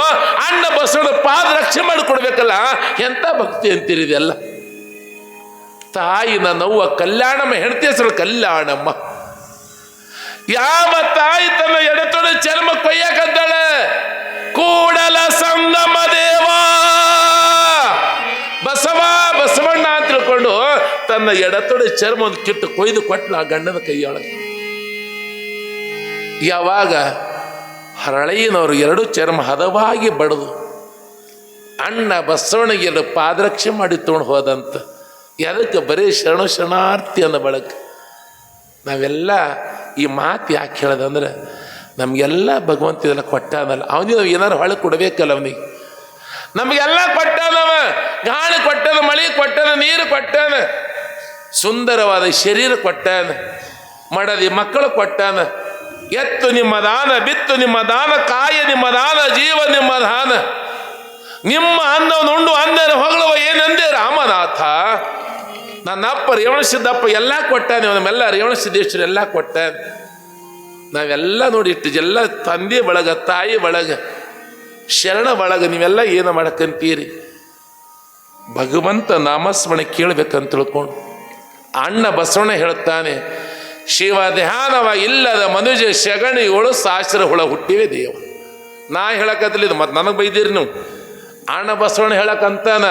ಅಣ್ಣ ಬಸವಣ್ಣ ಪಾದ ರಕ್ಷೆ ಮಾಡಿಕೊಡ್ಬೇಕಲ್ಲ, ಎಂತ ಭಕ್ತಿ ಅಂತೀರಿದೆಲ್ಲ. ತಾಯಿ ನನ್ನವ್ವ ಕಲ್ಯಾಣಮ್ಮ, ಹೆಂಡತಿ ಹೆಸರು ಕಲ್ಯಾಣಮ್ಮ. ಯಾವ ತಾಯಿ ತನ್ನ ಎಡತೊಡೆ ಚರ್ಮ ಕೊಯ್ಯಕದ್ದಾಳೆ, ಕೂಡಲ ಸಂಗಮ ದೇವ ಬಸವ ಬಸವಣ್ಣ ಅಂತ ತಿಳ್ಕೊಂಡು ತನ್ನ ಎಡತೊಡೆ ಚರ್ಮ ಒಂದು ಕಿತ್ತು ಕೊಯ್ದು ಕೊಟ್ಟಳು ಆ ಗಂಡನ ಕೈಯೊಳಗೆ. ಯಾವಾಗ ಹರಳಯ್ಯನವರು 2 ಚರ್ಮ ಹದವಾಗಿ ಬಡದು ಅಣ್ಣ ಬಸವಣ್ಣಿಗೆ 2 ಪಾದರಕ್ಷೆ ಮಾಡಿ ತೊಗೊಂಡು ಹೋದಂತ. ಅದಕ್ಕೆ ಬರೀ ಶರಣು ಶರಣಾರ್ಥಿ ಅನ್ನೋ ಬಳಕ ನಾವೆಲ್ಲ ಈ ಮಾತು ಯಾಕೆ ಹೇಳೋದಂದ್ರೆ, ನಮಗೆಲ್ಲ ಭಗವಂತ ಇದೆಲ್ಲ ಕೊಟ್ಟಾನಲ್ಲ, ಅವನಿಗೆ ನಾವು ಏನಾರು ಹೊಳೆ ಕೊಡಬೇಕಲ್ಲ. ಅವನಿಗೆ ನಮಗೆಲ್ಲ ಕೊಟ್ಟಾನವ. ಗಾಳಿ ಕೊಟ್ಟಾನ, ಮಳೆ ಕೊಟ್ಟಾನ, ನೀರು ಕೊಟ್ಟಾನ, ಸುಂದರವಾದ ಶರೀರ ಕೊಟ್ಟಾನ, ಮಡದಿ ಮಕ್ಕಳು ಕೊಟ್ಟಾನ. ಎತ್ತು ನಿಮ್ಮ ದಾನ, ಬಿತ್ತು ನಿಮ್ಮ ದಾನ, ಕಾಯ ನಿಮ್ಮ ದಾನ, ಜೀವ ನಿಮ್ಮ ದಾನ. ನಿಮ್ಮ ಅನ್ನವನ್ನು ಉಂಡು ಅಂದರ ಹೊಗಳುವ ಏನಂದೆ ರಾಮನಾಥ. ನನ್ನ ಅಪ್ಪ ರೇವಣಸಿದ್ದಪ್ಪ ಎಲ್ಲ ಕೊಟ್ಟಾನೆ, ನಮ್ಮೆಲ್ಲ ರೇವಣಸಿದ್ದೇಶ್ವರ ಎಲ್ಲ ಕೊಟ್ಟಾನೆ. ನಾವೆಲ್ಲ ನೋಡಿ ಇಟ್ಟು ಎಲ್ಲ ತಂದೆ ಬಳಗ, ತಾಯಿ ಬಳಗ, ಶರಣ ಬಳಗ, ನೀವೆಲ್ಲ ಏನು ಮಾಡಕ್ಕಂತೀರಿ. ಭಗವಂತ ನಾಮಸ್ಮರಣೆ ಕೇಳಬೇಕಂತ ತಿಳ್ಕೊಂಡು ಅಣ್ಣ ಬಸವಣ್ಣ ಹೇಳುತ್ತಾನೆ, ಶಿವ ಧ್ಯಾನವ ಇಲ್ಲದ ಮನುಜ ಸಗಣಿಯೊಳು ಸಾಸ್ರ ಹುಳ ಹುಟ್ಟಿವೆ ದೇವ. ನಾ ಹೇಳಕತ್ತಿಲ್ಲ, ಮತ್ತು ನನಗೆ ಬೈದಿರಿ ನೀವು. ಅಣ್ಣ ಬಸವಣ್ಣ ಹೇಳಕ್ಕಂತಾನ,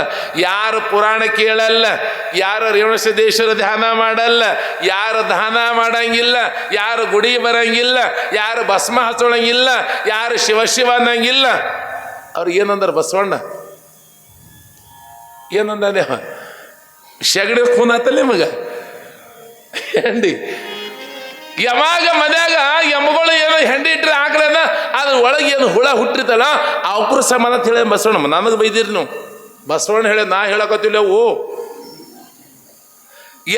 ಯಾರು ಪುರಾಣ ಕೇಳಲ್ಲ, ಯಾರು ರೇವಣಸಿದ್ದೇಶ್ವರ ಧ್ಯಾನ ಮಾಡಲ್ಲ, ಯಾರು ದಾನ ಮಾಡಂಗಿಲ್ಲ, ಯಾರು ಗುಡಿ ಬರಂಗಿಲ್ಲ, ಯಾರು ಭಸ್ಮ ಹಚ್ಚೋಳಂಗಿಲ್ಲ, ಯಾರು ಶಿವ ಅನ್ನಂಗಿಲ್ಲ, ಅವ್ರು ಏನಂದ್ರೆ ಬಸವಣ್ಣ ಏನಂದಾನೆ, ಶಗಡಿ ಖೂನ್ ಆತಲ್ಲ ಮಗ ಹೆಂಡಿ. ಯಾವಾಗ ಮನ್ಯಾಗ ಎಮ್ಮಗಳು ಏನೋ ಹೆಂಡಿ ಇಟ್ಟರೆ ಆಕಳನ ಅದ್ರ ಒಳಗೆ ಏನು ಹುಳ ಹುಟ್ಟಿರ್ತಲ್ಲ ಅವ್ರ ಸಮಾನ ಅಂತ ಹೇಳಿ ಬಸವಣ್ಣ. ನನಗೆ ಬೈದಿರಿ ನೀವು. ಬಸವಣ್ಣ ಹೇಳಿ, ನಾ ಹೇಳಕತ್ತಿಲ್ಲ. ಓ,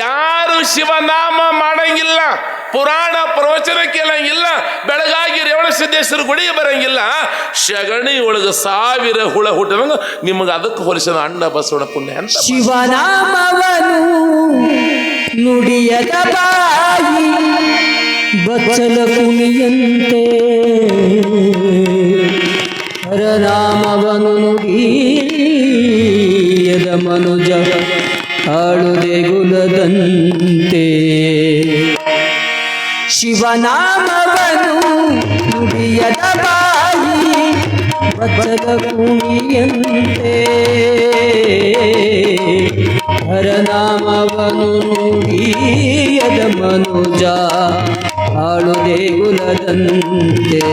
ಯಾರು ಶಿವನಾಮ ಮಾಡಂಗಿಲ್ಲ, ಪುರಾಣ ಪ್ರವಚನ ಕೇಳಂಗಿಲ್ಲ, ಬೆಳಗಾಗಿ ರೇವಣಸಿದ್ದೇಶ್ವರ ಗುಡಿಗೆ ಬರಂಗಿಲ್ಲ, ಶಗಣಿ ಒಳಗೆ 1000 ಹುಳ ಹುಟ್ಟದಂಗ ನಿಮಗೆ ಅದಕ್ಕೆ ಹೋಲಿಸಿದ ಅಣ್ಣ ಬಸವಣ್ಣ ಪುಣ್ಯ ಅಂತ. ಶಿವನಾಮವನು ನುಡಿಯದ ಬಾಯಿ ಬಚ್ಚಲ ಕುಣಿಯಂತೆ, ಹರನಾಮವನು ನುಡಿಯದ ಮನುಜ ಆಳುದೆ ಗುಲದಂತೆ. ಶಿವನಾಮವನು ನುಡಿಯದ ಬಾಯಿ ಬಚ್ಚಲ ಕುಣಿಯಂತೆ, ಹರನಾಮವನು ನುಡಿಯದ ಮನುಜ ಆಳುದೆ ಗುಲದಂತೆ,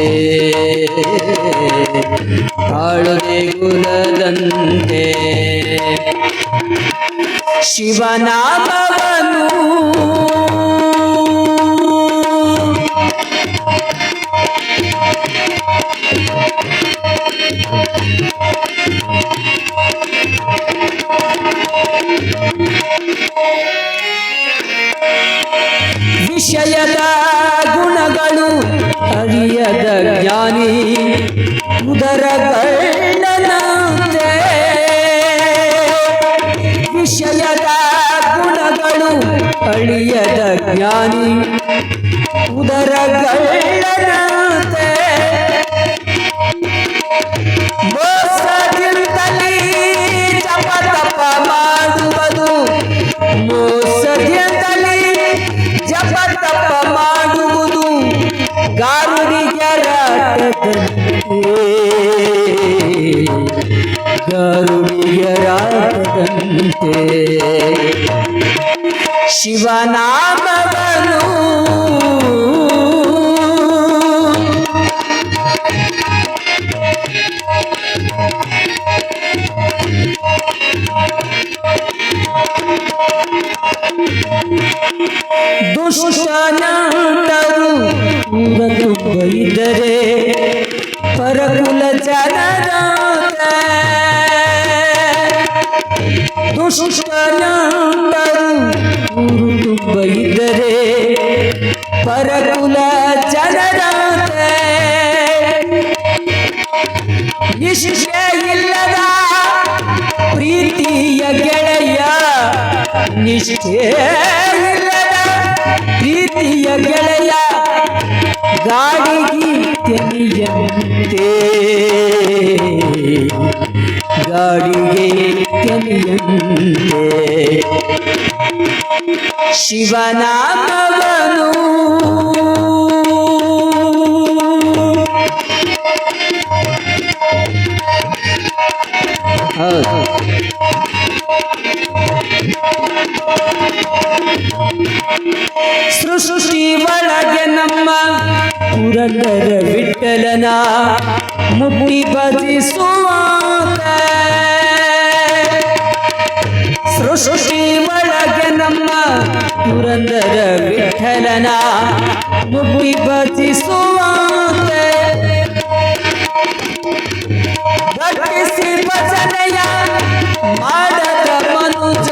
ಆಳುದೆ ಗುಲದಂತೆ. ಶಿವನಾಮವನು ವಿಷಯದ ಗುಣಗಳು ಅರಿಯದ ಜ್ಞಾನಿ ಉದರಗಳ್ಳನಂತೆ, ವಿಷಯದ ಗುಣಗಳು ಅಳಿಯದ ಜ್ಞಾನಿ ಉದರಗಳ್ಳನಂತೆ. ಮೋಸದಿಂದಲೇ ಜಪ ತಪ ಮಾಡುವುದು, ಮೋಸದಿಂದಲೇ ಜಪ ತಪ ಮಾಡುವುದು ಗಾರುಡಿಗರಾಟದಂತೆ, ಗಾರುಡಿಗರಾಟದಂತೆ. ಶಿವನಾಮವನು ದುಷ್ಟನಂತರು ಊರನ್ನು ಬೈದರೆ ಪರಕುಲ ಜನರಂತೆ, ದುಷ್ಟನಂತರು ಊರು ಬೈದರೆ ಪರಕುಲ ಜನರಂತೆ. ನಿಷ್ಠೆ ಇಲ್ಲದ ಪ್ರೀತಿಯ ಗೆಳೆಯ, ನಿಷ್ಠೆ ಇಲ್ಲದ ಪ್ರೀತಿಯ ಗೆಳೆಯ ಗಾಳಿಗೆ ತೆನೆಯಂತೆ, ಗಾಳಿಗೆ ತೆನೆಯಂತೆ. ಶಿವನಾಮವನು ಸೃಷ್ಟಿ ಒಳಗೆ ನಮ್ಮ ಪುರಂದರ ವಿಠಲನ ಮುಟ್ಟಿ ಭಜಿಸುವಾತ, ಸೃಷ್ಟಿ ಒಳಗೆ ನಮ್ಮ ಪುರಂದರ ವಿಠಲನ ಮುಟ್ಟಿ ಭಜಿಸುವಾತ. ಗಟ್ಟಿಸಿ ಭಜನೆಯ ಮಾಡದ ಮನುಜ,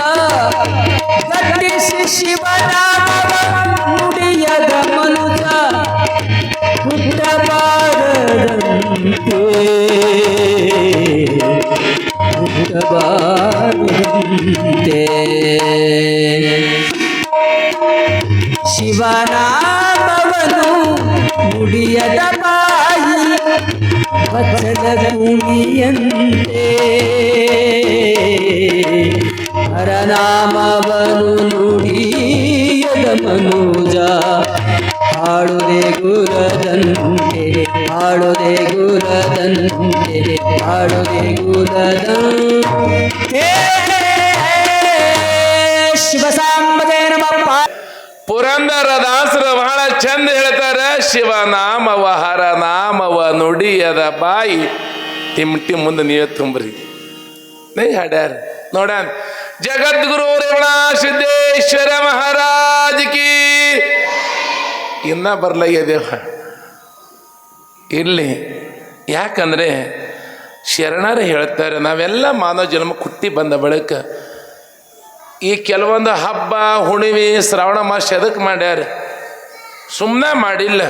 ಗಟ್ಟಿಸಿ ಶಿವನಾಮವ ನುಡಿಯದ ಮನುಜ ಹುಟ್ಟಬಾರದಂತೆ, ಹುಟ್ಟಬಾರದಂತೆ. ಶಿವನಾಮವನು ನುಡಿಯದ ಬಾಯಿ ಬಚ್ಚಲ ಭೂಮಿಯಂತೆ, ಹರನಾಮವನು ನುಡಿಯದ ಮನುಜ ಹಾಡುದೆ ಗುರದಂತೆ ಹಾಡುದೆ ಗುರದಂತೆ ಹಾಡುದೆ ಗುರದಂತೆ ಶಿವ ಸಾಂಬದೇ ನಮಃ. ಪುರಂದರದಾಸರು ಬಹಳ ಚಂದ ಹೇಳ್ತಾರ, ಶಿವನಾಮವ ಹರನಾಮವ ನುಡಿಯದ ಬಾಯಿ ಟಿಮ್ಟಿ ಮುಂದೆ ನೀವೇ ತುಂಬ್ರಿ. ನೈ ಹಾಡ್ಯಾರ ನೋಡ. ಜಗದ್ಗುರು ರೇವಣ ಸಿದ್ದೇಶ್ವರ ಮಹಾರಾಜ್ ಕಿ. ಇನ್ನ ಬರ್ಲಾಗ್ಯದೇವ ಇಲ್ಲಿ. ಯಾಕಂದ್ರೆ ಶರಣರು ಹೇಳ್ತಾರೆ, ನಾವೆಲ್ಲ ಮಾನವ ಜನ್ಮ ಹುಟ್ಟಿ ಬಂದ ಬಳಿಕ ಈ ಕೆಲವೊಂದು ಹಬ್ಬ ಹುಣ್ಣಿಮೆ ಶ್ರಾವಣ ಮಾಸ ಎದಕ್ಕೆ ಮಾಡ್ಯಾರ? ಸುಮ್ಮನೆ ಮಾಡಿಲ್ಲ.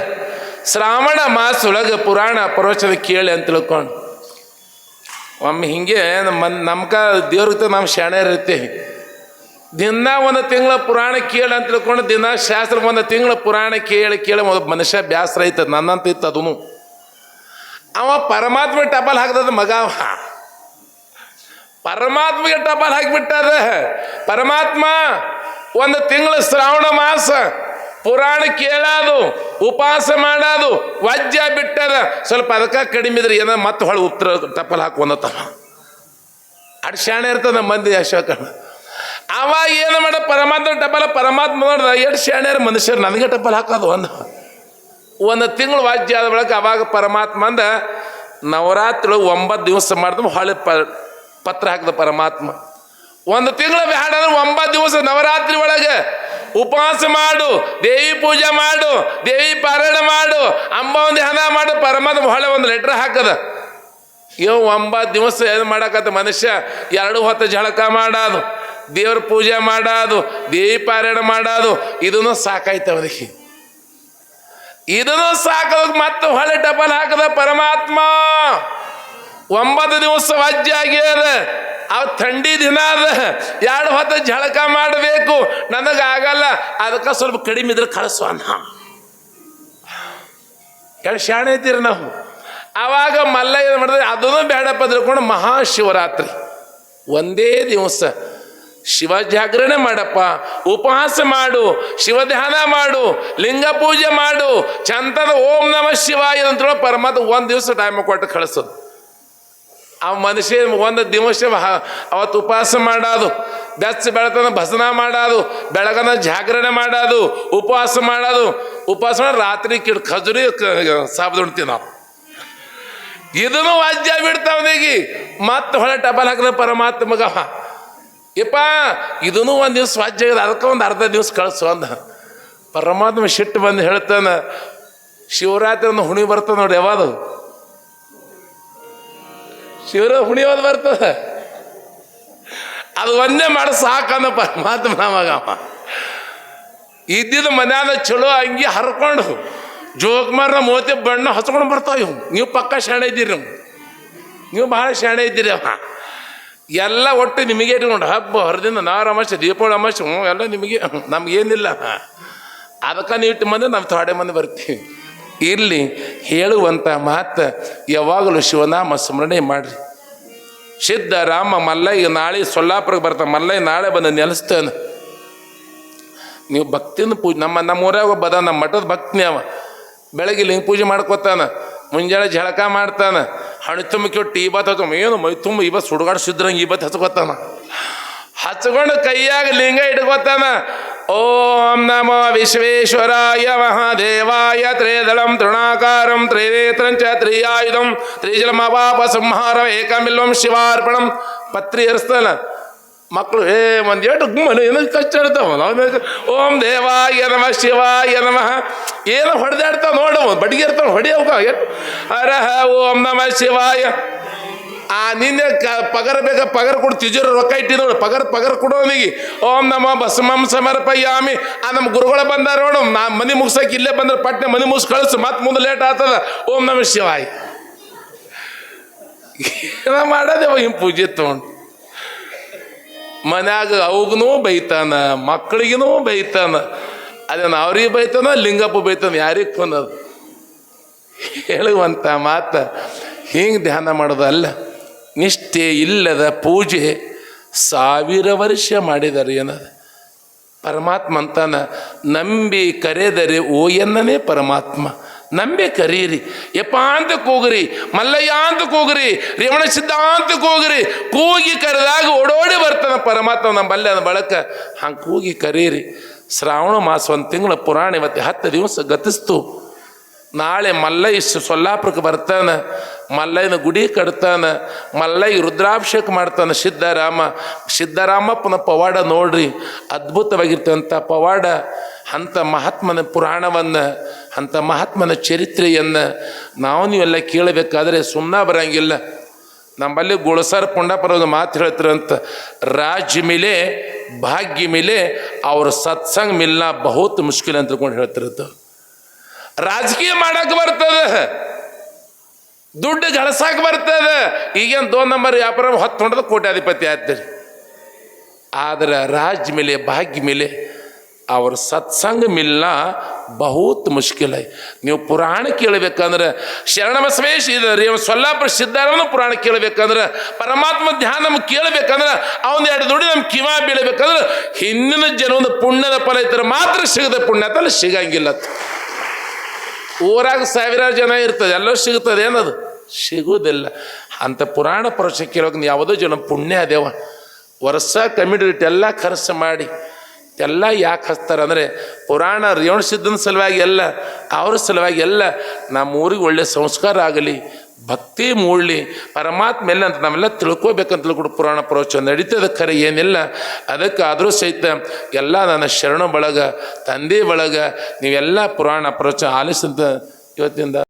ಶ್ರಾವಣ ಮಾಸ ಒಳಗೆ ಪುರಾಣ ಪ್ರವಚನ ಕೇಳಿ ಅಂತ ತಿಳ್ಕೊಂಡು ಒಮ್ಮೆ ಹಿಂಗೆ ನಮ್ಕ ದೇವ್ರಿಗೆ ನಮ್ಮ ಶಾಣ್ಯರು ಇರ್ತೀವಿ. ದಿನ ಒಂದು ತಿಂಗಳ ಪುರಾಣ ಕೇಳಿ ಅಂತ ತಿಳ್ಕೊಂಡು ದಿನ ಶಾಸ್ತ್ರ ಒಂದು ತಿಂಗಳ ಪುರಾಣ ಕೇಳಿ ಒಂದು ಮನುಷ್ಯ ಬ್ಯಾಸರ ಐತದ, ನನ್ನಂತ ಇತ್ತು ಅದೂ. ಅವ ಪರಮಾತ್ಮ ಟಪಾಲ್ ಹಾಕ್ದದ ಮಗ. ಪರಮಾತ್ಮಗೆ ಟಪಾಲ್ ಹಾಕಿಬಿಟ್ಟದ. ಪರಮಾತ್ಮ ಒಂದು ತಿಂಗಳು ಶ್ರಾವಣ ಮಾಸ ಪುರಾಣ ಕೇಳೋದು ಉಪವಾಸ ಮಾಡೋದು ವಜ್ಜ ಬಿಟ್ಟದ. ಸ್ವಲ್ಪ ಅದಕ್ಕೆ ಕಡಿಮೆ ಇದ್ರೆ ಏನೋ ಮತ್ತೆ ಹೊಳೆ ಉತ್ತರ ಟಪಾಲ್ ಹಾಕೊಂಡತ್ತವ. ಅಡ್ ಶಾಣೆ ಇರ್ತದ ಮಂದಿ ಅಶೋಕ. ಅವಾಗ ಏನು ಮಾಡ ಪರಮಾತ್ಮ ಟಪಾಲ ಪರಮಾತ್ಮ ನೋಡ್ದ ಎಷ್ಟು ಶಾಣ್ಯಾರ ಮನುಷ್ಯರು ನನಗೆ ಟಪಾಲ್ ಹಾಕೋದು. ಒಂದು ತಿಂಗಳು ವಾಜ್ಯ ಆದ ಬಳಿಕ ಅವಾಗ ಪರಮಾತ್ಮ ಅಂದ ನವರಾತ್ರಿ 9 ದಿವಸ ಮಾಡಿದ್ರು ಹೊಳೆ ಪತ್ರ ಹಾಕಿದ ಪರಮಾತ್ಮ. ಒಂದು ತಿಂಗಳು ಬೇಡ ಅಂದ್ರೆ 9 ದಿವಸ ನವರಾತ್ರಿ ಒಳಗೆ ಉಪವಾಸ ಮಾಡು, ದೇವಿ ಪೂಜೆ ಮಾಡು, ದೇವಿ ಪಾರಾಯಣ ಮಾಡು, ಅಂಬ ಒಂದು ಹಣ ಮಾಡು. ಪರಮಾತ್ಮ ಹೊಳೆ ಒಂದು ಲೆಟ್ರ್ ಹಾಕದ. 9 ದಿವಸ ಏನು ಮಾಡಕತ್ತ ಮನುಷ್ಯ? 2 ಹೊತ್ತು ಜಳಕ ಮಾಡೋದು, ದೇವ್ರ ಪೂಜೆ ಮಾಡೋದು, ದೇವಿ ಪಾರಾಯಣ ಮಾಡೋದು, ಇದನ್ನು ಸಾಕಾಯ್ತು ಅವನಿಗೆ. ಇದನ್ನು ಸಾಕೋದು ಮತ್ತೆ ಹೊಳೆ ಟಪಾಲ್ ಹಾಕದ ಪರಮಾತ್ಮ. 9 ದಿವಸ ವಜ್ಜೆ ಆಗ್ಯದ. ಅವ್ ಥಂಡಿ ದಿನ ಅದ, 2 ಹೊತ್ತು ಜಳಕ ಮಾಡಬೇಕು, ನನಗಾಗಲ್ಲ, ಅದಕ್ಕೆ ಸ್ವಲ್ಪ ಕಡಿಮೆ ಇದ್ರೆ ಕಳಿಸು ಅನ್ನ. ಎರಡು ಶಾಣೆ ಐತಿರಿ ನಾವು. ಆವಾಗ ಮಲ್ಲ ಏನು ಮಾಡಿದ್ರೆ ಅದನ್ನು ಬೇಡಪ್ಪ ತಿಳ್ಕೊಂಡು ಮಹಾಶಿವರಾತ್ರಿ ಒಂದೇ ದಿವಸ ಶಿವ ಜಾಗರಣೆ ಮಾಡಪ್ಪ, ಉಪವಾಸ ಮಾಡು, ಶಿವಧ್ಯಾನ ಮಾಡು, ಲಿಂಗ ಪೂಜೆ ಮಾಡು, ಚಂತದ ಓಂ ನಮಃ ಶಿವಾಯ ಅಂತೇಳಿ ಪರಮಾತ್ಮ 1 ದಿವಸ ಟೈಮ್ ಕೊಟ್ಟು ಕಳಿಸೋದು. ಆ ಮನುಷ್ಯ 1 ದಿವಸ ಅವತ್ತು ಉಪವಾಸ ಮಾಡೋದು, ಬೆಚ್ಚ ಬೆಳತನ ಭಜನ ಮಾಡೋದು, ಬೆಳಗನ ಜಾಗರಣೆ ಮಾಡೋದು, ಉಪವಾಸ ಮಾಡೋದು. ಉಪವಾಸ ಮಾಡಿ ರಾತ್ರಿ ಖಜೂರಿ ಸಾಬದುಣ್ತೀವಿ ನಾವು. ಇದನ್ನು ವಾಜ್ಯ ಬಿಡ್ತಾವನಿಗೆ ಮತ್ತೆ ಹೊಳೆ ಟಪಾಲ್ ಹಾಕಿದ ಪರಮಾತ್ಮ ಮಗ. ಯಪ್ಪ ಇದೂ 1 ದಿವಸ ವಾಜ್ಯ ಆಗಿದೆ, ಅದಕ್ಕೆ ಒಂದು ಅರ್ಧ ದಿವಸ ಕಳಿಸು ಅಂದ. ಪರಮಾತ್ಮ ಸಿಟ್ಟು ಬಂದು ಹೇಳ್ತಾನೆ, ಶಿವರಾತ್ರಿ ಒಂದು ಹುಣಿ ಬರ್ತದೆ ನೋಡಿ, ಯಾವುದು ಶಿವರಾತ್ರಿ ಹುಣಿ ಯಾವ್ದು ಬರ್ತದೆ, ಅದು ಒಂದೇ ಮಾಡಿ ಸಾಕಂದ ಪರಮಾತ್ಮ ನಮಗಮ್ಮ. ಇದ್ದಿದ್ದು ಮನ್ಯಾಗ ಚಲೋ ಅಂಗಿ ಹರ್ಕೊಂಡು ಜೋಕ್ಮಾರ್ನ ಮೋತಿ ಬಣ್ಣ ಹಚ್ಕೊಂಡು ಬರ್ತಾವ ಇವು. ನೀವು ಪಕ್ಕ ಶಾಣೆ ಇದ್ದೀರಿ, ನೀವು ಭಾಳ ಶಾಣೆ ಇದ್ದೀರಿ. ಅವ ಎಲ್ಲ ಒಟ್ಟು ನಿಮಗೆ ಇಟ್ಕೊಂಡು ಹಬ್ಬ ಹೊರದಿಂದ ನಾರ ಅಮಾಸೆ ದೀಪಾವಳಿ ಅಮಾಸೆ ಎಲ್ಲ ನಿಮಗೆ, ನಮಗೇನಿಲ್ಲ. ಅದಕ್ಕೆ ನೀವು ಇಟ್ಟು ಮಂದಿ ನಾವು ಥೋಡೆ ಮಂದಿ ಬರ್ತೀವಿ. ಇಲ್ಲಿ ಹೇಳುವಂಥ ಮಾತು ಯಾವಾಗಲೂ ಶಿವನಾಮ ಸ್ಮರಣೆ ಮಾಡಿರಿ. ಸಿದ್ಧರಾಮ ಮಲ್ಲಯ್ಯ ನಾಳೆ ಸೊಲ್ಲಾಪುರಕ್ಕೆ ಬರ್ತಾನೆ, ಮಲ್ಲಯ್ಯ ನಾಳೆ ಬಂದು ನೆಲೆಸ್ತಾನೆ. ನೀವು ಭಕ್ತಿನ ಪೂಜೆ ನಮ್ಮ ಊರಾಗ ಬದ ನಮ್ಮ ಮಠದ ಭಕ್ತಿನಿ ಅವ. ಬೆಳಗ್ಗೆ ಲಿಂಗ ಪೂಜೆ ಮಾಡ್ಕೊತಾನ, ಮುಂಜಾನೆ ಜಳಕ ಮಾಡ್ತಾನೆ, ಹಣ್ಣು ತುಂಬ ಕೊಟ್ಟು ಈಬತ್ತು ಹಚ್ಚ ಏನು ಮೈ ತುಂಬ ಇವತ್ತು ಸುಡುಗಾಡಿಸಿದ್ರಂಗೆ ಇವತ್ತು ಹಚ್ಕೋತಾನ. ಹಚ್ಕೊಂಡು ಕೈಯಾಗ ಲಿಂಗ ಇಟ್ಕೋತಾನ. ಓಂ ನಮೋ ವಿಶ್ವೇಶ್ವರಾಯ ಮಹಾದೇವಾಯ ತ್ರೇದಳಂ ತೃಣಾಕಾರಂ ತ್ರಿನೇತ್ರಂ ಚ ತ್ರಿಯಾಯುಧಂ ತ್ರಿಜಲಮಪಾಪ ಸಂಹಾರ ಏಕಮಿಲ್ವಂ ಶಿವಾರ್ಪಣಂ ಪತ್ರಿ ಏರಿಸ್ತಾನ. ಮಕ್ಕಳು ಒಂದು ಏಟು ಮನೆ ಏನೋ ಕಚ್ಚಾಡ್ತಾವ. ಓಂ ದೇವಾಯ ನಮಃ ಶಿವಾಯ ನಮಃ ಏನೋ ಹೊಡೆದಾಡ್ತಾವ ನೋಡು, ಬಡ್ಗೆ ಇರ್ತಾವ ಹೊಡಿಯೋಕ ಹರಹ ಓಂ ನಮಃ ಶಿವಾಯ. ನಿನ್ನೆ ಪಗರ ಬೇಗ ಪಗರ ಕೊಡು, ತಿಜೋರು ರೊಕ್ಕ ಇಟ್ಟಿ ನೋಡು, ಪಗರ ಕೊಡೋನಿಗೆ ಓಂ ನಮೋ ಭಸ್ಮಂ ಸಮರ್ಪಯಾಮಿ. ನಮ್ಮ ಗುರುಗಳ ಬಂದಾರ ನೋಡು, ನಾ ಮನೆ ಮುಗ್ಸಕ್ಕೆ ಇಲ್ಲೇ ಬಂದ್ರೆ ಪಟ್ನೆ ಮನೆ ಮುಗಿಸ್ ಕಳಿಸು, ಮತ್ತೆ ಮುಂದೆ ಲೇಟ್ ಆಗ್ತದ. ಓಂ ನಮಃ ಶಿವಾಯ ಏನ ಮಾಡೋದೇವ ಹಿಂಗೆ ಪೂಜೆ ತೊಗೊಂಡು. ಮನ್ಯಾಗ ಅವಗೂ ಬೈತಾನ, ಮಕ್ಕಳಿಗೂ ಬೈತಾನ. ಅದೇನು ಅವ್ರಿಗೆ ಬೈತಾನ, ಲಿಂಗಪ್ಪ ಬೈತಾನ, ಯಾರಿಗೆ ಕೊನದು? ಹೇಳುವಂಥ ಮಾತು ಹಿಂಗೆ ಧ್ಯಾನ ಮಾಡೋದು ಅಲ್ಲ. ನಿಷ್ಠೆ ಇಲ್ಲದ ಪೂಜೆ 1000 ವರ್ಷ ಮಾಡಿದ್ದಾರೆ ಏನದ ಪರಮಾತ್ಮ ಅಂತಾನ ನಂಬಿ ಕರೆದರೆ ಓ ಎನ್ನನೇ ಪರಮಾತ್ಮ ನಂಬಿ ಕರೀರಿ ಯಪ್ಪ ಅಂತ ಕೂಗ್ರಿ ಮಲ್ಲಯ್ಯ ಅಂತ ಕೂಗ್ರಿ ರೇವಣ ಸಿದ್ಧ ಅಂತ ಕೂಗ್ರಿ ಕೂಗಿ ಕರೆದಾಗ ಓಡೋಡಿ ಬರ್ತಾನೆ ಪರಮಾತ್ಮ ನಮ್ಮಲ್ಲಿ ಅದ ಬಳಕ ಹಂಗೆ ಕೂಗಿ ಕರೀರಿ ಶ್ರಾವಣ ಮಾಸ ಒಂದು ತಿಂಗಳ ಪುರಾಣ ಇವತ್ತು 10 ದಿವಸ ಗತಿಸ್ತು ನಾಳೆ ಮಲ್ಲಯ್ಯ ಸೊಲ್ಲಾಪುರಕ್ಕೆ ಬರ್ತಾನೆ ಮಲ್ಲಯ್ಯನ ಗುಡಿ ಕಟ್ತಾನೆ ಮಲ್ಲಯ್ಯ ರುದ್ರಾಭಿಷೇಕ ಮಾಡ್ತಾನೆ ಸಿದ್ಧರಾಮಪ್ಪನ ಪವಾಡ ನೋಡ್ರಿ ಅದ್ಭುತವಾಗಿರ್ತಂಥ ಪವಾಡ ಅಂಥ ಮಹಾತ್ಮನ ಪುರಾಣವನ್ನು ಅಂಥ ಮಹಾತ್ಮನ ಚರಿತ್ರೆಯನ್ನು ನೀವೆಲ್ಲ ಕೇಳಬೇಕಾದ್ರೆ ಸುಮ್ಮನೆ ಬರಂಗಿಲ್ಲ ನಮ್ಮಲ್ಲಿ ಗುಳಸಾರ ಪುಂಡಾಪರ ಮಾತು ಹೇಳ್ತಾರಂತ ರಾಜ್ಯ ಮೇಲೆ ಭಾಗ್ಯ ಮೇಲೆ ಅವ್ರ ಸತ್ಸಂಗ ಮಿಲ್ನ ಬಹುತ್ ಮುಷ್ಕಿಲ್ ಅಂತ ತಿಳ್ಕೊಂಡು ಹೇಳ್ತಿರತ್ತ ರಾಜಕೀಯ ಮಾಡಕ್ಕೆ ಬರ್ತದ ದುಡ್ಡು ಗಳಿಸಕ್ಕೆ ಬರ್ತದ ಈಗೇನು 2 ನಂಬರ್ ವ್ಯಾಪಾರ 10 ಹೊಂಡದ ಕೋಟ್ಯಾಧಿಪತಿ ಆಗ್ತೀರಿ ಆದ್ರೆ ರಾಜ್ಯ ಮೇಲೆ ಭಾಗ್ಯ ಮೇಲೆ ಅವ್ರ ಸತ್ಸಂಗ ಮಿಲ್ನ ಬಹುತ್ ಮುಷ್ಕಿಲ್ ನೀವು ಪುರಾಣ ಕೇಳಬೇಕಂದ್ರೆ ಶರಣ ಬಸವೇಶ್ ಇದ್ರಿ ಸೊಲ್ಲಾಪುರ ಸಿದ್ಧಾರನ ಪುರಾಣ ಕೇಳಬೇಕಂದ್ರೆ ಪರಮಾತ್ಮ ಧ್ಯಾನ ನಮ್ಗೆ ಕೇಳಬೇಕಂದ್ರೆ ಅವನು 2 ದುಡಿ ನಮ್ಗೆ ಕಿವ ಬೀಳಬೇಕಂದ್ರೆ ಹಿಂದಿನ ಜನ್ಮದ ಪುಣ್ಯದ ಫಲ ಇದ್ದರೆ ಮಾತ್ರ ಸಿಗದ ಪುಣ್ಯ ತಲ್ಲ ಸಿಗಂಗಿಲ್ಲ ಊರಾಗ 1000 ಜನ ಇರ್ತದೆ ಎಲ್ಲೋ ಸಿಗ್ತದೆ ಏನದು ಸಿಗುವುದಿಲ್ಲ ಅಂಥ ಪುರಾಣ ಪುರುಷ ಕೇಳೋಕೆ ಯಾವುದೋ ಜನ ಪುಣ್ಯ ಅದೇವ ವರ್ಷ ಕಮಿಟಿ ಎಲ್ಲ ಖರ್ಚು ಮಾಡಿ ಎಲ್ಲ ಯಾಕೆ ಹಚ್ತಾರೆ ಅಂದರೆ ಪುರಾಣ ರೇವಣ ಸಿದ್ಧನ ಸಲುವಾಗಿ ಎಲ್ಲ ಅವ್ರ ಸಲುವಾಗಿ ಎಲ್ಲ ನಮ್ಮ ಊರಿಗೆ ಒಳ್ಳೆಯ ಸಂಸ್ಕಾರ ಆಗಲಿ ಭಕ್ತಿ ಮೂಡಲಿ ಪರಮಾತ್ಮ ಎಲ್ಲ ಅಂತ ನಾವೆಲ್ಲ ತಿಳ್ಕೊಬೇಕಂತ ತಿಳ್ಕೊಂಡು ಪುರಾಣ ಪ್ರವಚನ ನಡೀತದೆ ಖರೆ ಏನಿಲ್ಲ ಅದಕ್ಕೆ ಆದರೂ ಸಹಿತ ಎಲ್ಲ ನನ್ನ ಶರಣ ಬಳಗ ತಂದೆ ಬಳಗ ನೀವೆಲ್ಲ ಪುರಾಣ ಪ್ರವಚನ ಆಲಿಸಂತ ಇವತ್ತಿಂದ